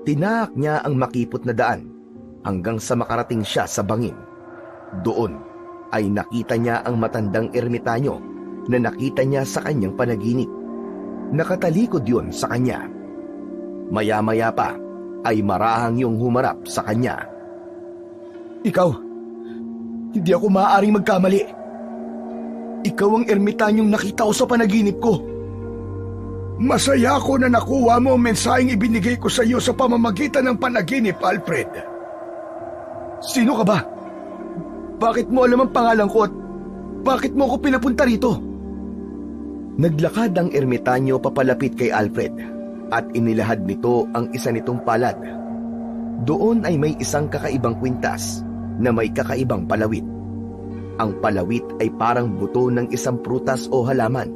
Tinaak niya ang makipot na daan hanggang sa makarating siya sa bangin. Doon ay nakita niya ang matandang ermitanyo na nakita niya sa kanyang panaginip. Nakatalikod yon sa kanya. Maya-maya pa ay marahang yung humarap sa kanya. Ikaw, hindi ako maaaring magkamali. Ikaw ang ermitanyong nakita ko sa panaginip ko. Masaya ako na nakuha mo ang mensaheng ibinigay ko sa iyo sa pamamagitan ng panaginip, Alfred. Sino ka ba? Bakit mo alam ang pangalan ko at bakit mo ako pinapunta rito? Naglakad ang ermitanyo papalapit kay Alfred at inilahad nito ang isa nitong palad. Doon ay may isang kakaibang kwintas na may kakaibang palawit. Ang palawit ay parang buto ng isang prutas o halaman,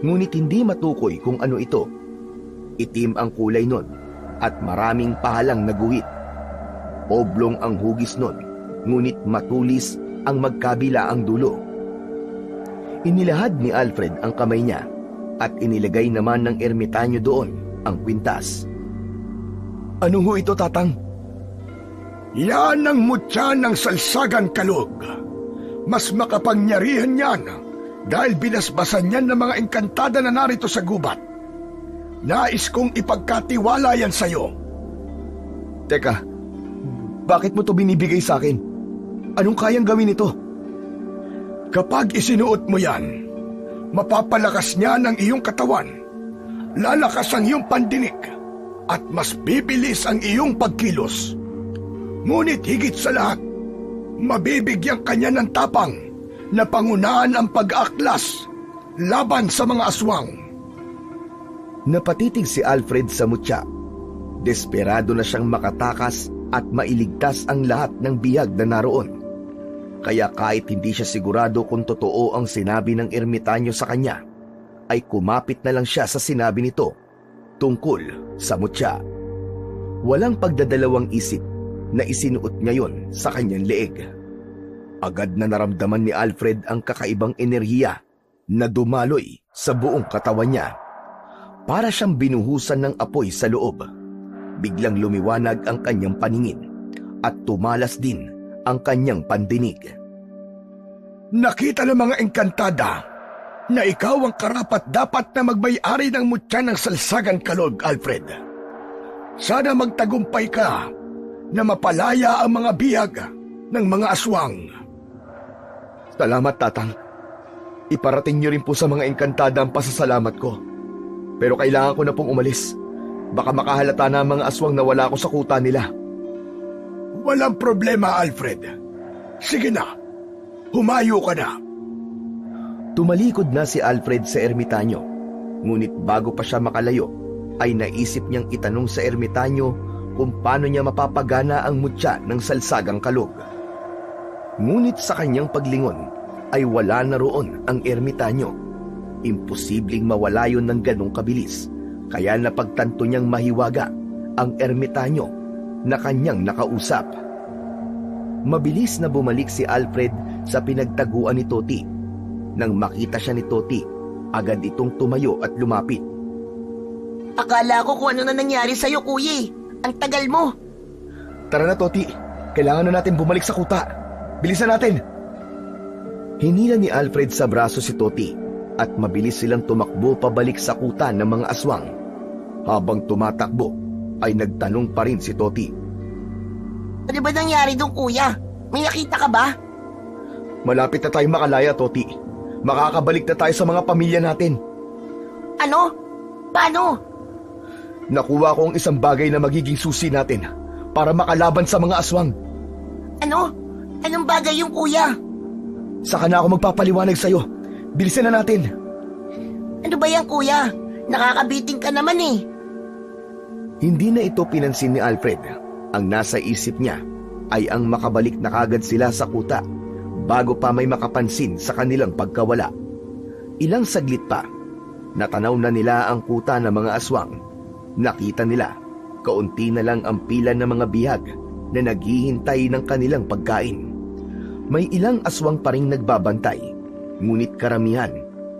ngunit hindi matukoy kung ano ito. Itim ang kulay nun at maraming pahalang na guhit. Oblong ang hugis nun, ngunit matulis ang magkabila ang dulo. Inilahad ni Alfred ang kamay niya at inilagay naman ng ermitanyo doon ang kwintas. Ano ho ito, Tatang? Yan ang mutya ng salsagan kalog. Mas makapangyarihan yan dahil binasbasan yan ng mga engkantada na narito sa gubat. Nais kong ipagkatiwala yan sa'yo. Teka, bakit mo to binibigay sa akin? Anong kayang gawin ito? Kapag isinuot mo yan, mapapalakas niya ang iyong katawan, lalakas ang iyong pandinig, at mas bibilis ang iyong pagkilos. Ngunit higit sa lahat, mabibigyan kanya ng tapang na pangunahan ang pag-aaklas laban sa mga aswang. Napatitig si Alfred sa mutya. Desperado na siyang makatakas at mailigtas ang lahat ng bihag na naroon. Kaya kahit hindi siya sigurado kung totoo ang sinabi ng ermitanyo sa kanya, ay kumapit na lang siya sa sinabi nito tungkol sa mutya. Walang pagdadalawang isip na isinuot ngayon sa kanyang leeg. Agad na naramdaman ni Alfred ang kakaibang enerhiya na dumaloy sa buong katawan niya. Para siyang binuhusan ng apoy sa loob. Biglang lumiwanag ang kanyang paningin at tumalas din ang kanyang pandinig. Nakita ng mga engkantada na ikaw ang karapat-dapat na magmay-ari ng mutya ng Salsagang Kalog, Alfred. Sana magtagumpay ka na mapalaya ang mga bihag ng mga aswang. Salamat, Tatang. Iparating niyo rin po sa mga engkantada ang pasasalamat ko. Pero kailangan ko na pong umalis. Baka makahalata na ang mga aswang na wala ako sa kuta nila. Walang problema, Alfred. Sige na, humayo ka na. Tumalikod na si Alfred sa ermitanyo. Ngunit bago pa siya makalayo, ay naisip niyang itanong sa ermitanyo kung paano niya mapapagana ang mutya ng Salsagang Kalog. Ngunit sa kanyang paglingon ay wala na roon ang ermitanyo. Imposibleng mawala yun ng ganong kabilis, kaya napagtanto niyang mahiwaga ang ermitanyo na kanyang nakausap. Mabilis na bumalik si Alfred sa pinagtaguan ni Toti. Nang makita siya ni Toti, agad itong tumayo at lumapit. Akala ko kung ano na nangyari sa'yo, kuya. Ang tagal mo. Tara na, Toti. Kailangan na natin bumalik sa kuta. Bilisan natin. Hinila ni Alfred sa braso si Toti at mabilis silang tumakbo pabalik sa kuta ng mga aswang. Habang tumatakbo, ay nagtanong pa rin si Toti. Ano ba nangyari doon, kuya? May nakita ka ba? Malapit na tayo makalaya, Toti. Makakabalik na tayo sa mga pamilya natin. Ano? Paano? Nakuha ko ang isang bagay na magiging susi natin para makalaban sa mga aswang. Ano? Anong bagay yung kuya? Saka na ako magpapaliwanag sa'yo. Bilisan na natin. Ano ba yan, kuya? Nakakabiting ka naman eh. Hindi na ito pinansin ni Alfred. Ang nasa isip niya ay ang makabalik na kagad sila sa kuta bago pa may makapansin sa kanilang pagkawala. Ilang saglit pa, natanaw na nila ang kuta ng mga aswang. Nakita nila, kaunti na lang ang pila ng mga bihag na naghihintay ng kanilang pagkain. May ilang aswang pa ring nagbabantay, ngunit karamihan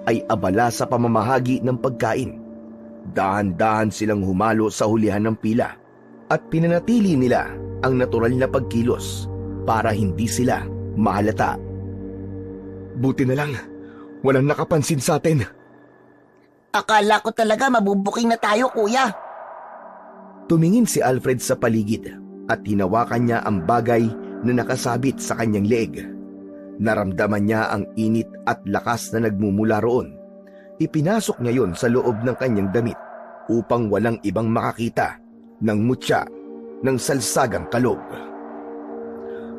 ay abala sa pamamahagi ng pagkain. Dahan-dahan silang humalo sa hulihan ng pila at pinanatili nila ang natural na pagkilos para hindi sila mahalata. Buti na lang, walang nakapansin sa atin. Akala ko talaga mabubuking na tayo, kuya. Tumingin si Alfred sa paligid at hinawakan niya ang bagay na nakasabit sa kanyang leeg. Naramdaman niya ang init at lakas na nagmumula roon. Ipinasok niya yon sa loob ng kanyang damit upang walang ibang makakita ng mutya ng Salsagang Kalog.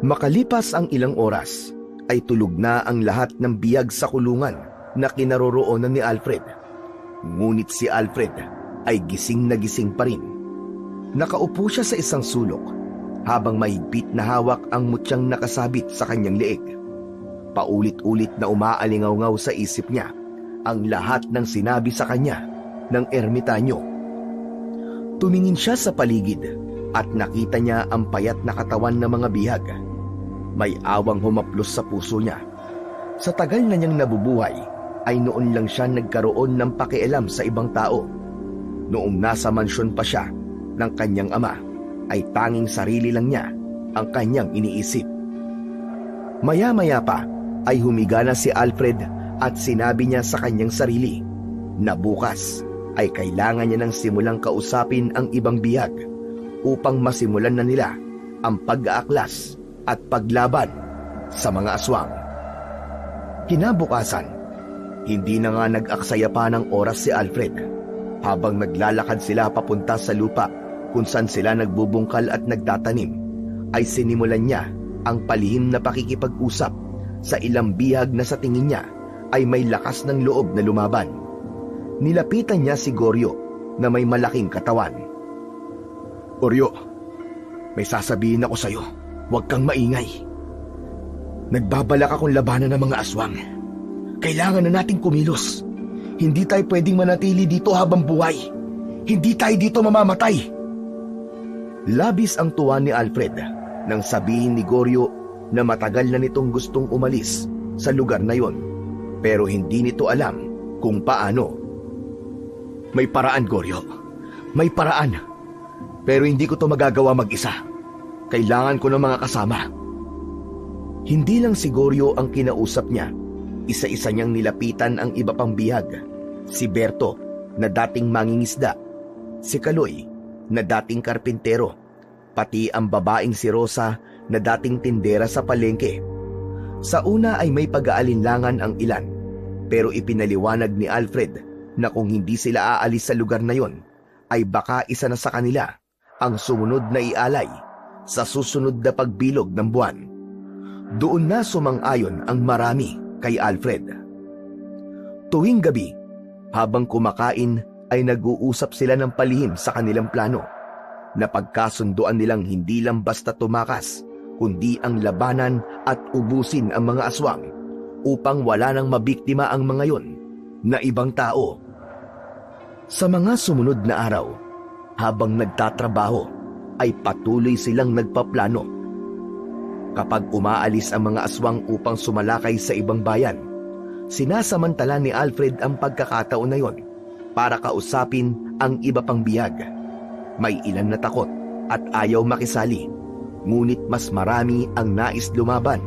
Makalipas ang ilang oras, ay tulog na ang lahat ng biyag sa kulungan na kinaroroonan ni Alfred. Ngunit si Alfred ay gising na gising pa rin. Nakaupo siya sa isang sulok habang mahigpit na hawak ang mutyang nakasabit sa kanyang leeg. Paulit-ulit na umaalingaw-ngaw sa isip niya ang lahat ng sinabi sa kanya ng ermitanyo. Tumingin siya sa paligid at nakita niya ang payat na katawan ng mga bihag. May awang humaplos sa puso niya. Sa tagal na niyang nabubuhay, ay noon lang siya nagkaroon ng pakialam sa ibang tao. Noong nasa mansyon pa siya ng kanyang ama, ay tanging sarili lang niya ang kanyang iniisip. Maya-maya pa ay humiga na si Alfred at sinabi niya sa kanyang sarili na bukas ay kailangan niya nang simulang kausapin ang ibang bihag upang masimulan na nila ang pag-aaklas at paglaban sa mga aswang. Kinabukasan, hindi na nga nag-aksaya pa ng oras si Alfred. Habang naglalakad sila papunta sa lupa kung saan sila nagbubungkal at nagtatanim, ay sinimulan niya ang palihim na pakikipag-usap sa ilang bihag na sa tingin niya ay may lakas ng loob na lumaban. Nilapitan niya si Goryo na may malaking katawan. Goryo, may sasabihin ako sa'yo. Huwag kang maingay. Nagbabalak akong labanan ng mga aswang. Kailangan na nating kumilos. Hindi tayo pwedeng manatili dito habang buhay. Hindi tayo dito mamamatay. Labis ang tuwa ni Alfred nang sabihin ni Goryo na matagal na nitong gustong umalis sa lugar na yon, pero hindi nito alam kung paano. May paraan, Goryo. May paraan. Pero hindi ko to magagawa mag-isa. Kailangan ko ng mga kasama. Hindi lang si Goryo ang kinausap niya. Isa-isa niyang nilapitan ang iba pang bihag. Si Berto na dating mangingisda, si Kaloy na dating karpintero, pati ang babaeng si Rosa na dating tindera sa palengke. Sa una ay may pag-aalinlangan ang ilan, pero ipinaliwanag ni Alfred na kung hindi sila aalis sa lugar na yon, ay baka isa na sa kanila ang sumunod na ialay sa susunod na pagbilog ng buwan. Doon na sumang-ayon ang marami kay Alfred. Tuwing gabi, habang kumakain ay nag-uusap sila ng palihim sa kanilang plano. Napagkasunduan nilang hindi lang basta tumakas, kundi ang labanan at ubusin ang mga aswang upang wala nang mabiktima ang mga yon na ibang tao. Sa mga sumunod na araw, habang nagtatrabaho, ay patuloy silang nagpaplano. Kapag umaalis ang mga aswang upang sumalakay sa ibang bayan, sinasamantala ni Alfred ang pagkakataon na yon para kausapin ang iba pang bihag. May ilan na takot at ayaw makisali, ngunit mas marami ang nais lumaban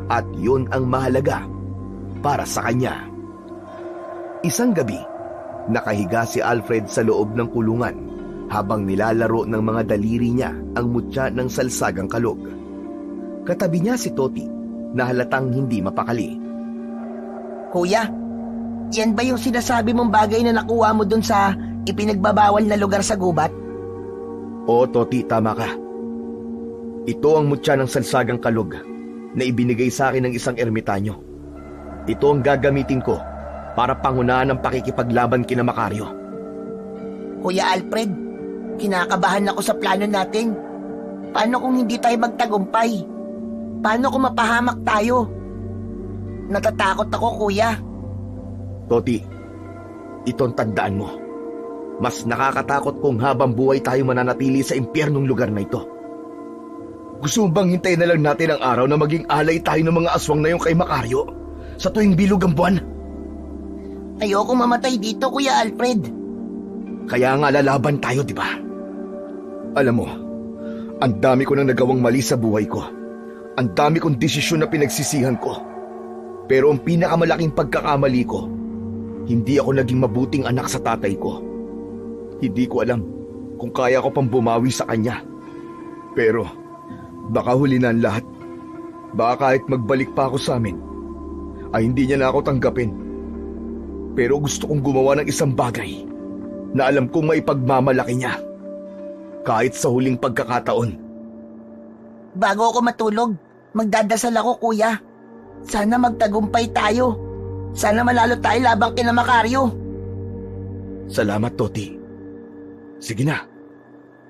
at yun ang mahalaga para sa kanya. Isang gabi, nakahiga si Alfred sa loob ng kulungan habang nilalaro ng mga daliri niya ang mutya ng salsagang kalog. Katabi niya si Toti na halatang hindi mapakali. Kuya, yan ba yung sinasabi mong bagay na nakuha mo dun sa ipinagbabawal na lugar sa gubat? Oo, Toti, tama ka. Ito ang mutya ng salsagang kalog na ibinigay sa akin ng isang ermitanyo. Ito ang gagamitin ko para pangunahan ang pakikipaglaban kina Macario. Kuya Alfred, kinakabahan ako sa plano natin. Paano kung hindi tayo magtagumpay? Paano kung mapahamak tayo? Natatakot ako, kuya. Toti, itong tandaan mo. Mas nakakatakot kung habang buhay tayo mananatili sa impyernong lugar na ito. Gusto mo bang hintayin na lang natin ang araw na maging alay tayo ng mga aswang na yung kay Macario sa tuwing bilog ang buwan? Ayoko mamatay dito, Kuya Alfred. Kaya nga lalaban tayo, di ba? Alam mo, ang dami ko nang nagawang mali sa buhay ko. Ang dami kong desisyon na pinagsisihan ko. Pero ang pinakamalaking pagkakamali ko, hindi ako naging mabuting anak sa tatay ko. Hindi ko alam kung kaya ko pang bumawi sa kanya. Pero baka huli na ang lahat. Baka kahit magbalik pa ako sa amin, ay hindi niya na ako tanggapin. Pero gusto kong gumawa ng isang bagay na alam kong maipagmamalaki niya. Kahit sa huling pagkakataon. Bago ako matulog, magdadasal ako, kuya. Sana magtagumpay tayo. Sana malalo tayo labang kina Macario. Salamat, Toti. Sige na,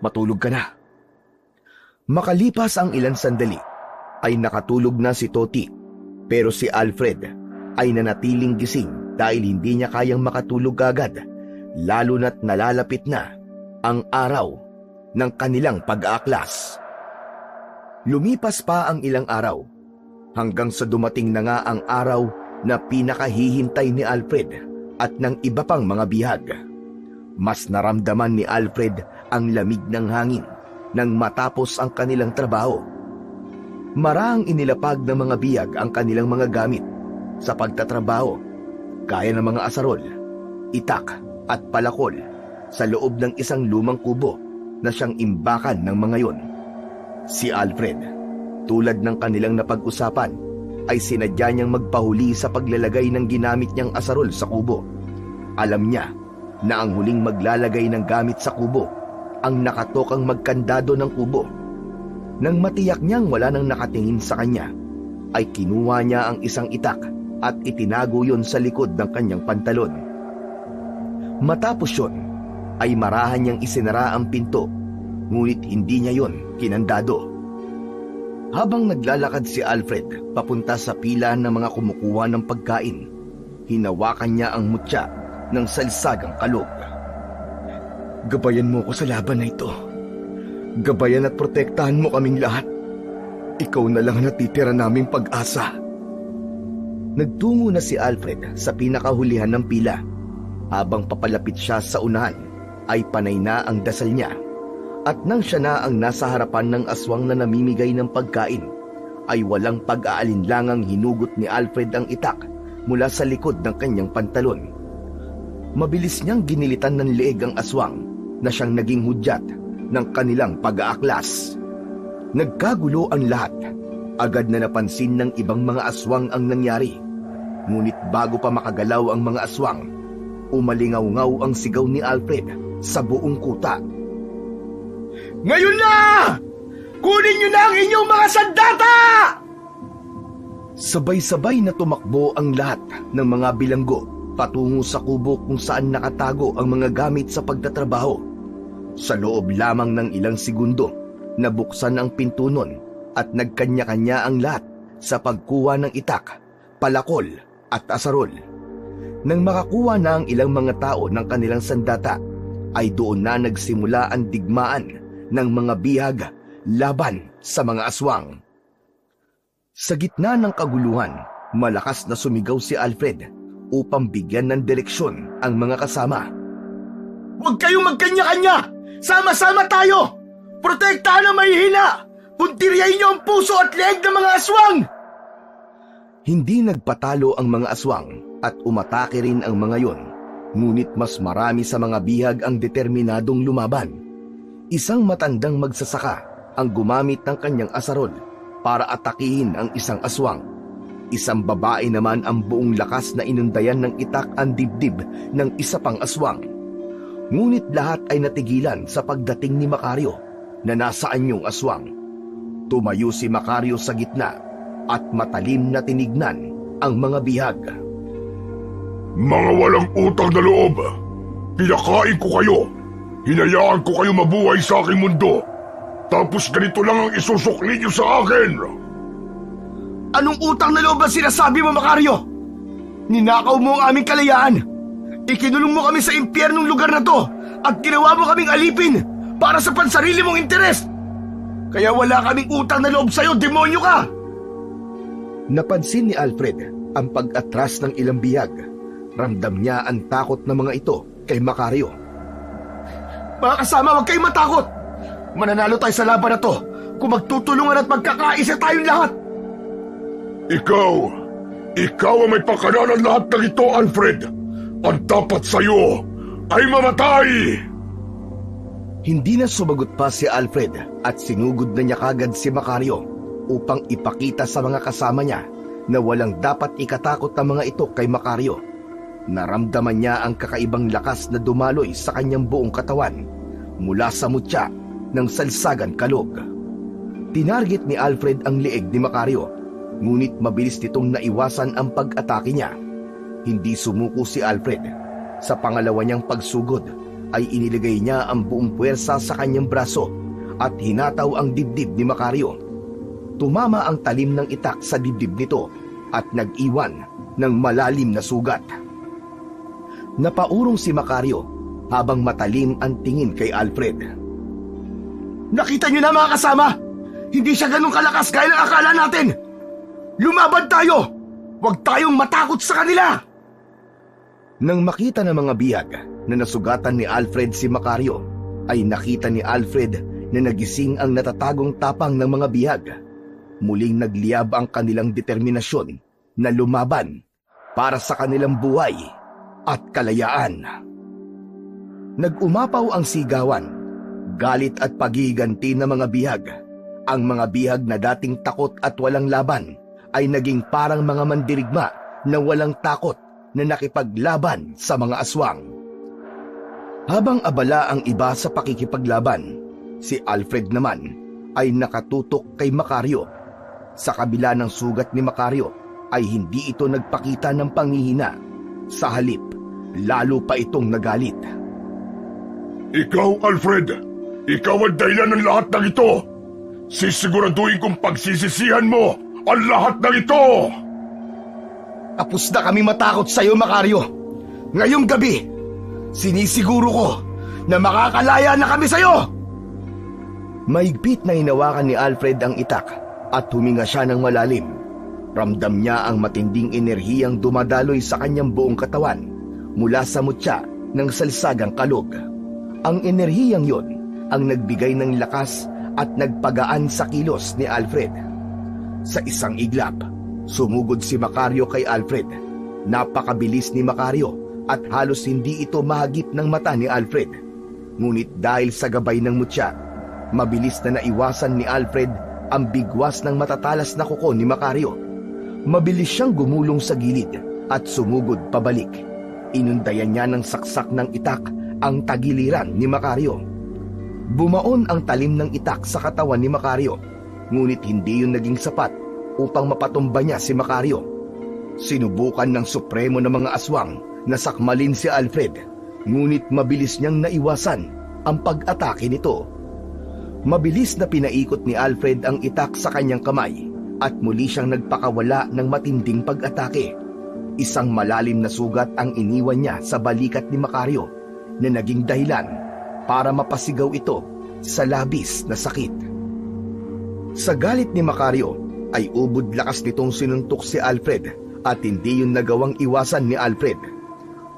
matulog ka na. Makalipas ang ilang sandali, ay nakatulog na si Toti. Pero si Alfred ay nanatiling gising dahil hindi niya kayang makatulog agad, lalo na't nalalapit na ang araw ng kanilang pag-aaklas. Lumipas pa ang ilang araw, hanggang sa dumating na nga ang araw na pinakahihintay ni Alfred at ng iba pang mga bihag. Mas naramdaman ni Alfred ang lamig ng hangin nang matapos ang kanilang trabaho. Maraang inilapag ng mga bihag ang kanilang mga gamit sa pagtatrabaho, gaya ng mga asarol, itak at palakol sa loob ng isang lumang kubo na siyang imbakan ng mga yon. Si Alfred, tulad ng kanilang napag-usapan, ay sinadya niyang magpahuli sa paglalagay ng ginamit niyang asarol sa kubo. Alam niya na ang huling maglalagay ng gamit sa kubo ang nakatokang magkandado ng kubo. Nang matiyak niyang wala nang nakatingin sa kanya, ay kinuha niya ang isang itak at itinago yon sa likod ng kanyang pantalon. Matapos yon, ay marahan niyang isinara ang pinto ngunit hindi niya yon kinandado. Habang naglalakad si Alfred papunta sa pila ng mga kumukuha ng pagkain, hinawakan niya ang mutya ng salsagang kalog. Gabayan mo ko sa laban na ito. Gabayan at protektahan mo kaming lahat. Ikaw na lang natitira naming pag-asa. Nagtungo na si Alfred sa pinakahulihan ng pila. Habang papalapit siya sa unahan, ay panay na ang dasal niya. At nang siya na ang nasa harapan ng aswang na namimigay ng pagkain, ay walang pag-aalinlangang hinugot ni Alfred ang itak mula sa likod ng kanyang pantalon. Mabilis niyang ginilitan ng leeg ang aswang na siyang naging hudyat ng kanilang pag-aaklas. Nagkagulo ang lahat. Agad na napansin ng ibang mga aswang ang nangyari. Ngunit bago pa makagalaw ang mga aswang, umalingaw-ngaw ang sigaw ni Alfred sa buong kuta. Ngayon na! Kunin niyo na ang inyong mga sandata! Sabay-sabay na tumakbo ang lahat ng mga bilanggo patungo sa kubo kung saan nakatago ang mga gamit sa pagtatrabaho. Sa loob lamang ng ilang segundo, nabuksan ang pinto nun at nagkanya-kanya ang lahat sa pagkuha ng itak, palakol at asarol. Nang makakuha na ang ilang mga tao ng kanilang sandata, ay doon na nagsimula ang digmaan ng mga bihag laban sa mga aswang. Sa gitna ng kaguluhan, malakas na sumigaw si Alfred upang bigyan ng direksyon ang mga kasama. Huwag kayong magkanya-kanya! Sama-sama tayo! Protektahan ang mahihina! Puntiryahin niyo ang puso at leeg ng mga aswang! Hindi nagpatalo ang mga aswang at umatake rin ang mga yon. Ngunit mas marami sa mga bihag ang determinadong lumaban. Isang matandang magsasaka ang gumamit ng kanyang asarol para atakihin ang isang aswang. Isang babae naman ang buong lakas na inundayan ng itak ang dibdib ng isa pang aswang. Ngunit lahat ay natigilan sa pagdating ni Macario na nasa anyong aswang. Tumayo si Macario sa gitna at matalim na tinignan ang mga bihag. Mga walang utang na loob! Pinakain ko kayo! Hinayaan ko kayo mabuhay sa aking mundo! Tapos ganito lang ang isusukli niyo sa akin! Anong utang na loob ang sinasabi mo, Macario? Ninakaw mo ang aming kalayaan! Ikinulong mo kami sa impyernong lugar na to at ginawa mo kaming alipin para sa pansarili mong interes! Kaya wala kaming utang na loob sa'yo, demonyo ka! Napansin ni Alfred ang pag-atras ng ilang bihag. Ramdam niya ang takot ng mga ito kay Macario. Mga kasama, huwag kayong matakot! Mananalo tayo sa laban na to kung magtutulungan at magkakaisa tayong lahat! Ikaw ang may pakananan lahat ng ito, Alfred! Ang dapat sa'yo ay mamatay! Hindi na sumagot pa si Alfred at sinugod na niya kagad si Macario upang ipakita sa mga kasama niya na walang dapat ikatakot ang mga ito kay Macario. Naramdaman niya ang kakaibang lakas na dumaloy sa kanyang buong katawan mula sa mutya ng salsagan kalog. Tinarget ni Alfred ang leeg ni Macario, ngunit mabilis nitong naiwasan ang pag-atake niya. Hindi sumuko si Alfred. Sa pangalawa niyang pagsugod ay iniligay niya ang buong puwersa sa kanyang braso at hinataw ang dibdib ni Macario. Tumama ang talim ng itak sa dibdib nito at nag-iwan ng malalim na sugat. Napaurong si Macario habang matalim ang tingin kay Alfred. Nakita niyo na, mga kasama! Hindi siya ganun kalakas gaya ng akala natin! Lumaban tayo! Huwag tayong matakot sa kanila! Nang makita ng mga bihag na nasugatan ni Alfred si Macario, ay nakita ni Alfred na nagising ang natatagong tapang ng mga bihag. Muling nagliyab ang kanilang determinasyon na lumaban para sa kanilang buhay at kalayaan. Nag-umapaw ang sigawan, galit at paghihiganti ng mga bihag. Ang mga bihag na dating takot at walang laban ay naging parang mga mandirigma na walang takot na nakipaglaban sa mga aswang. Habang abala ang iba sa pakikipaglaban, si Alfred naman ay nakatutok kay Macario. Sa kabila ng sugat ni Macario ay hindi ito nagpakita ng panghihina. Sa halip, lalo pa itong nagalit. Ikaw, Alfred, Ikaw ang dahilan ng lahat ng ito. Sisiguraduhin kong pagsisisihan mo ang lahat ng ito. Tapos na kami matakot sa'yo, Macario. Ngayong gabi, sinisiguro ko na makakalaya na kami sa'yo! Mahigpit na hinawakan ni Alfred ang itak at huminga siya ng malalim. Ramdam niya ang matinding enerhiyang dumadaloy sa kanyang buong katawan mula sa mutya ng salsagang kalog. Ang enerhiyang yon ang nagbigay ng lakas at nagpagaan sa kilos ni Alfred. Sa isang iglap, sumugod si Macario kay Alfred. Napakabilis ni Macario at halos hindi ito mahagip ng mata ni Alfred. Ngunit dahil sa gabay ng mutya, mabilis na naiwasan ni Alfred ang bigwas ng matatalas na kuko ni Macario. Mabilis siyang gumulong sa gilid at sumugod pabalik. Inundayan niya ng saksak ng itak ang tagiliran ni Macario. Bumaon ang talim ng itak sa katawan ni Macario, ngunit hindi yun naging sapat upang mapatumba niya si Macario. Sinubukan ng supremo ng mga aswang na sakmalin si Alfred, ngunit mabilis niyang naiwasan ang pag-atake nito. Mabilis na pinaikot ni Alfred ang itak sa kanyang kamay at muli siyang nagpakawala ng matinding pag-atake. Isang malalim na sugat ang iniwan niya sa balikat ni Macario na naging dahilan para mapasigaw ito sa labis na sakit. Sa galit ni Macario ay ubod lakas nitong sinuntok si Alfred at hindi yun nagawang iwasan ni Alfred.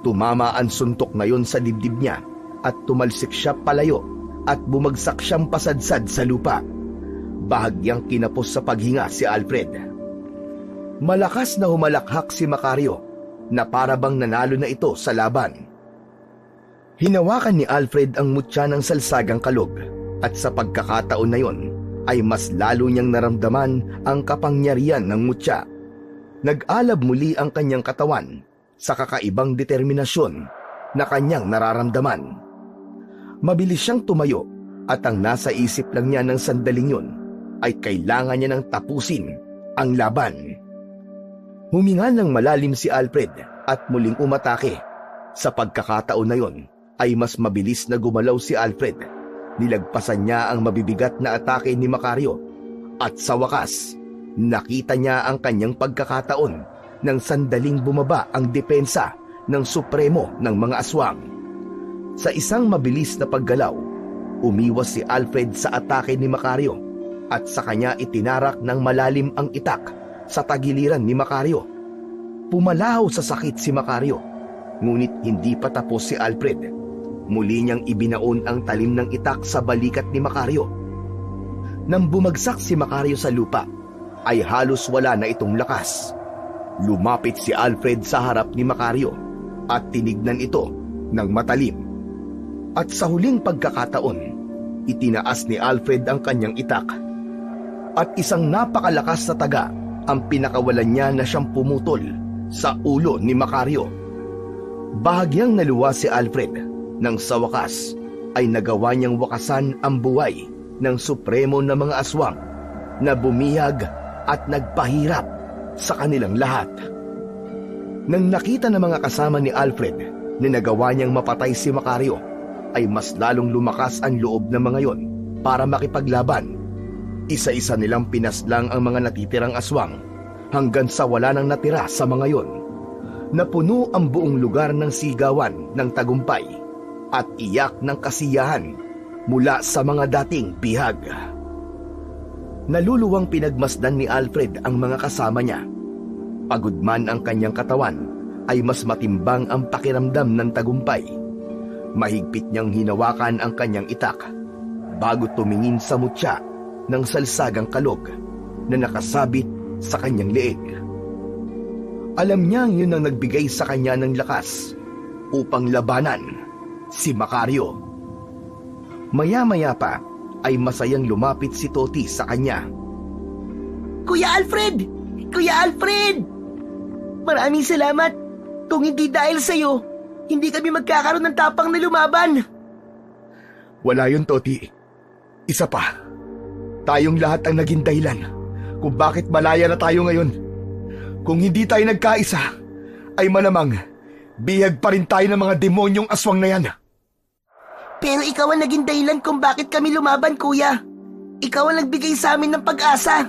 Tumama ang suntok na yun sa dibdib niya at tumalsik siya palayo at bumagsak siyang pasadsad sa lupa. Bahagyang kinapos sa paghinga si Alfred. Malakas na humalakhak si Macario na para bang nanalo na ito sa laban. Hinawakan ni Alfred ang mutya ng salsagang kalog at sa pagkakataon na yon ay mas lalo niyang naramdaman ang kapangyarihan ng mutya. Nag-alab muli ang kanyang katawan sa kakaibang determinasyon na kanyang nararamdaman. Mabilis siyang tumayo at ang nasa isip lang niya ng sandaling yon ay kailangan niya nang tapusin ang laban. Huminga ng malalim si Alfred at muling umatake. Sa pagkakataon na yon ay mas mabilis na gumalaw si Alfred. Nilagpasan niya ang mabibigat na atake ni Macario at sa wakas, nakita niya ang kanyang pagkakataon nang sandaling bumaba ang depensa ng supremo ng mga aswang. Sa isang mabilis na paggalaw, umiwas si Alfred sa atake ni Macario at sa kanya itinarak ng malalim ang itak sa tagiliran ni Macario. Pumalaw sa sakit si Macario, ngunit hindi pa tapos si Alfred. Muli niyang ibinaon ang talim ng itak sa balikat ni Macario. Nang bumagsak si Macario sa lupa, ay halos wala na itong lakas. Lumapit si Alfred sa harap ni Macario at tinignan ito ng matalim. At sa huling pagkakataon, itinaas ni Alfred ang kanyang itak. At isang napakalakas na taga ang pinakawalan niya na siyang pumutol sa ulo ni Macario. Bahagyang naluwa si Alfred nang sa wakas ay nagawa niyang wakasan ang buhay ng supremo na mga aswang na bumihag at nagpahirap sa kanilang lahat. Nang nakita ng mga kasama ni Alfred na nagawa niyang mapatay si Macario, ay mas lalong lumakas ang loob ng mga yon para makipaglaban. Isa-isa nilang pinaslang ang mga natitirang aswang hanggang sa wala nang natira sa mga yon. Napuno ang buong lugar ng sigawan ng tagumpay at iyak ng kasiyahan mula sa mga dating bihag. Naluluwang pinagmasdan ni Alfred ang mga kasama niya. Pagod man ang kanyang katawan, ay mas matimbang ang pakiramdam ng tagumpay. Mahigpit niyang hinawakan ang kanyang itak bago tumingin sa mutya ng salsagang kalog na nakasabit sa kanyang leeg. Alam niyang yun ang nagbigay sa kanya ng lakas upang labanan si Macario. Maya-maya pa ay masayang lumapit si Toti sa kanya. Kuya Alfred! Kuya Alfred! Maraming salamat. Kung hindi dahil sa'yo, hindi kami magkakaroon ng tapang na lumaban. Wala yun, Toti. Isa pa. Tayong lahat ang naging dahilan kung bakit malaya na tayo ngayon. Kung hindi tayo nagkaisa, ay malamang bihag pa rin tayo ng mga demonyong aswang na yan. Pero ikaw ang naging dahilan kung bakit kami lumaban, kuya. Ikaw ang nagbigay sa amin ng pag-asa.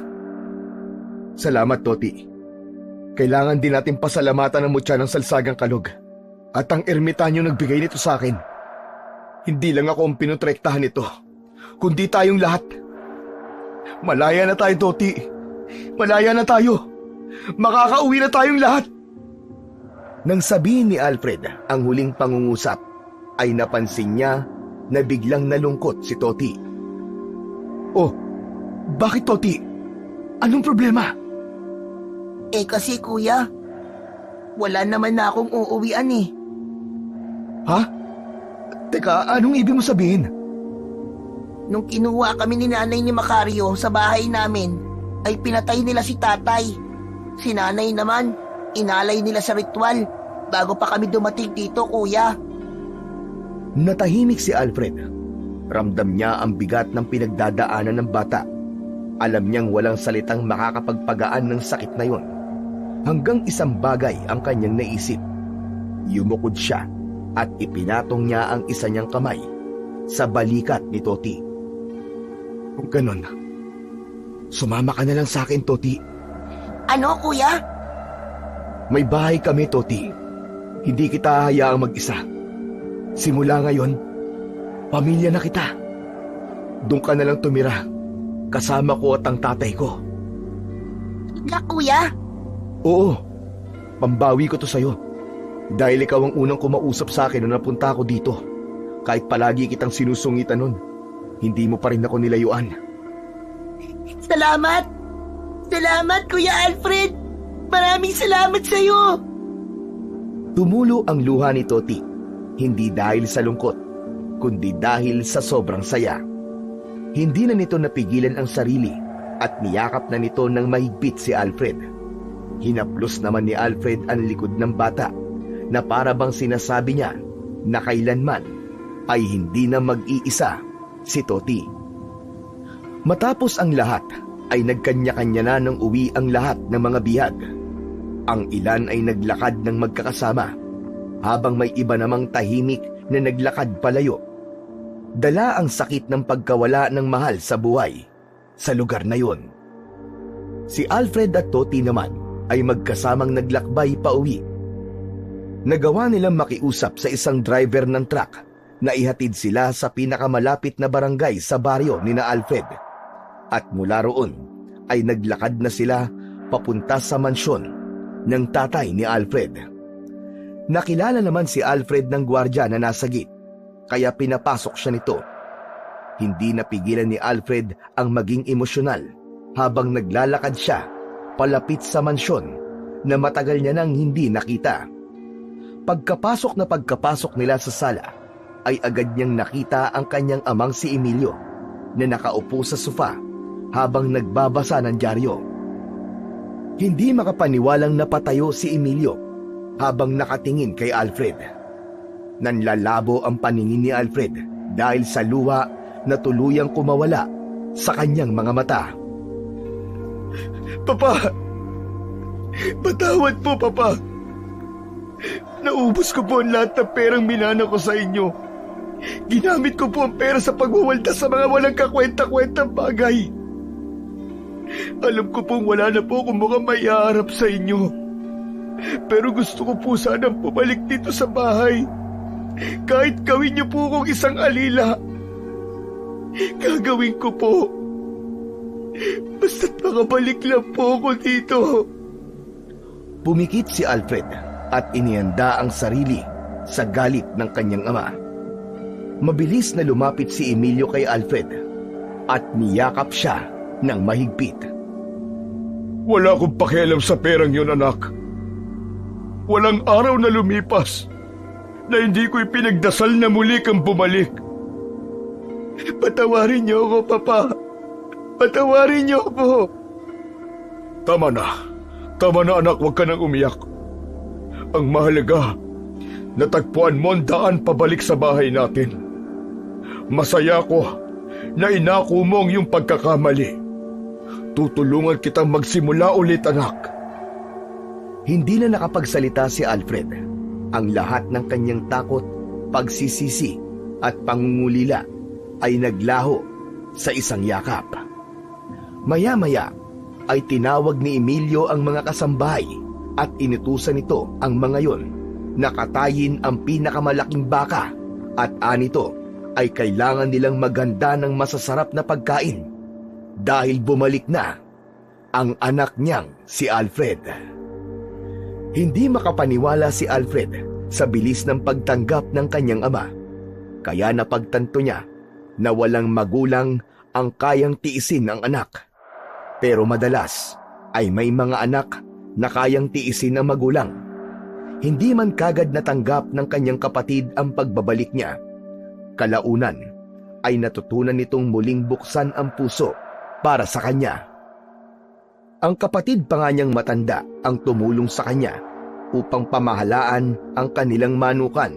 Salamat, Toti. Kailangan din natin pasalamatan ang mutya ng Salsagang Kalog at ang ermitanyo nagbigay nito sa akin. Hindi lang ako ang pinutrektahan nito, kundi tayong lahat. Malaya na tayo, Toti. Malaya na tayo. Makakauwi na tayong lahat. Nang sabihin ni Alfred ang huling pangungusap, ay napansin niya na biglang nalungkot si Toti. Oh, bakit, Toti? Anong problema? Kasi kuya, wala naman na akong uuwian eh. Ha? Teka, anong ibig mo sabihin? Nung kinuha kami ni nanay ni Macario sa bahay namin, ay pinatay nila si tatay. Si nanay naman, inalay nila sa ritual bago pa kami dumating dito, kuya. Natahimik si Alfred. Ramdam niya ang bigat ng pinagdadaanan ng bata. Alam niyang walang salitang makakapagpagaan ng sakit na yon. Hanggang isang bagay ang kanyang naisip. Yumukod siya at ipinatong niya ang isa niyang kamay sa balikat ni Toti. Kung ganon, sumama ka na lang sa akin, Toti. Ano, kuya? May bahay kami, Toti. Hindi kita hayaang mag-isa. Simula ngayon, pamilya na kita. Doon ka na lang tumira, kasama ko at ang tatay ko. Ika, kuya? Oo, pambawi ko to sa'yo. Dahil ikaw ang unang kumausap sa akin nung napunta ako dito. Kahit palagi kitang sinusungitan nun, hindi mo pa rin ako nilayuan. Salamat! Salamat, Kuya Alfred! Maraming salamat sa'yo! Tumulo ang luha ni Toti, hindi dahil sa lungkot, kundi dahil sa sobrang saya. Hindi na nito napigilan ang sarili at niyakap na nito ng mahigpit si Alfred. Hinaplos naman ni Alfred ang likod ng bata na para bang sinasabi niya na kailanman ay hindi na mag-iisa si Toti. Matapos ang lahat ay nagkanya-kanya na ng uwi ang lahat ng mga bihag. Ang ilan ay naglakad ng magkakasama, habang may iba namang tahimik na naglakad palayo. Dala ang sakit ng pagkawala ng mahal sa buhay sa lugar na yon. Si Alfred at Toti naman ay magkasamang naglakbay pa uwi. Nagawa nilang makiusap sa isang driver ng truck na ihatid sila sa pinakamalapit na barangay sa baryo ni na Alfred. At mula roon ay naglakad na sila papunta sa mansyon ng tatay ni Alfred. Nakilala naman si Alfred ng gwardiya na nasa gate, kaya pinapasok siya nito. Hindi napigilan ni Alfred ang maging emosyonal habang naglalakad siya palapit sa mansyon na matagal niya nang hindi nakita. Pagkapasok nila sa sala, ay agad niyang nakita ang kanyang amang si Emilio na nakaupo sa sofa habang nagbabasa ng dyaryo. Hindi makapaniwalang napatayo si Emilio habang nakatingin kay Alfred. Nanlalabo ang paningin ni Alfred dahil sa luha na tuluyang kumawala sa kanyang mga mata. Papa! Patawad po, Papa! Naubos ko po ang lahat ng perang minana ko sa inyo. Ginamit ko po ang pera sa pagwawalda sa mga walang kakwenta-kwentang bagay. Alam ko pong wala na po akong mukhang maiharap sa inyo. Pero gusto ko po sanang pumalik dito sa bahay. Kahit gawin niyo po akong isang alila, gagawin ko po. Basta't makabalik lang po ako dito. Pumikit si Alfred at inihanda ang sarili sa galit ng kanyang ama. Mabilis na lumapit si Emilio kay Alfred at niyakap siya ng mahigpit. Wala akong pakialam sa perang yun, anak. Walang araw na lumipas na hindi ko ipinagdasal na muli kang bumalik. Patawarin niyo ako, Papa. Patawarin niyo ako. Tama na. Tama na, anak, huwag ka nang umiyak. Ang mahalaga, natagpuan mo ang daan pabalik sa bahay natin. Masaya ko na inako mo ang iyong pagkakamali. Tutulungan kitang magsimula ulit, anak. Hindi na nakapagsalita si Alfred. Ang lahat ng kanyang takot, pagsisisi at pangungulila ay naglaho sa isang yakap. Maya-maya ay tinawag ni Emilio ang mga kasambahay at inutusan nito ang mga yon na katayin ang pinakamalaking baka at anito ay kailangan nilang maghanda ng masasarap na pagkain dahil bumalik na ang anak niyang si Alfred. Hindi makapaniwala si Alfred sa bilis ng pagtanggap ng kanyang ama, kaya napagtanto niya na walang magulang ang kayang tiisin ang anak. Pero madalas ay may mga anak na kayang tiisin ang magulang. Hindi man kagad natanggap ng kanyang kapatid ang pagbabalik niya. Kalaunan ay natutunan nitong muling buksan ang puso para sa kanya. Ang kapatid pa nga niyang matanda ang tumulong sa kanya upang pamahalaan ang kanilang manukan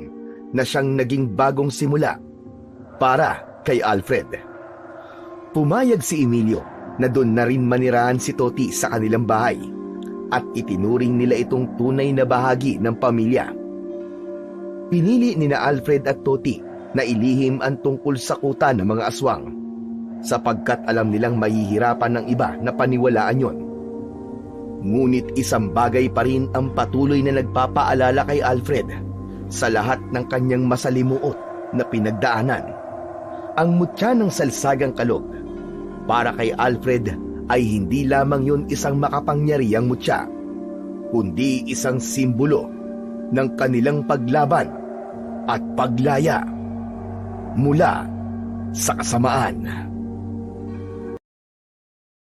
na siyang naging bagong simula para kay Alfred. Pumayag si Emilio na doon na rin manirahan si Toti sa kanilang bahay at itinuring nila itong tunay na bahagi ng pamilya. Pinili nina Alfred at Toti na ilihim ang tungkol sa kuta ng mga aswang sapagkat alam nilang mahihirapan ng iba na paniwalaan yon. Ngunit isang bagay pa rin ang patuloy na nagpapaalala kay Alfred sa lahat ng kanyang masalimuot na pinagdaanan. Ang mutya ng salsagang kalog. Para kay Alfred ay hindi lamang yun isang makapangyarihang mutya, kundi isang simbolo ng kanilang paglaban at paglaya mula sa kasamaan.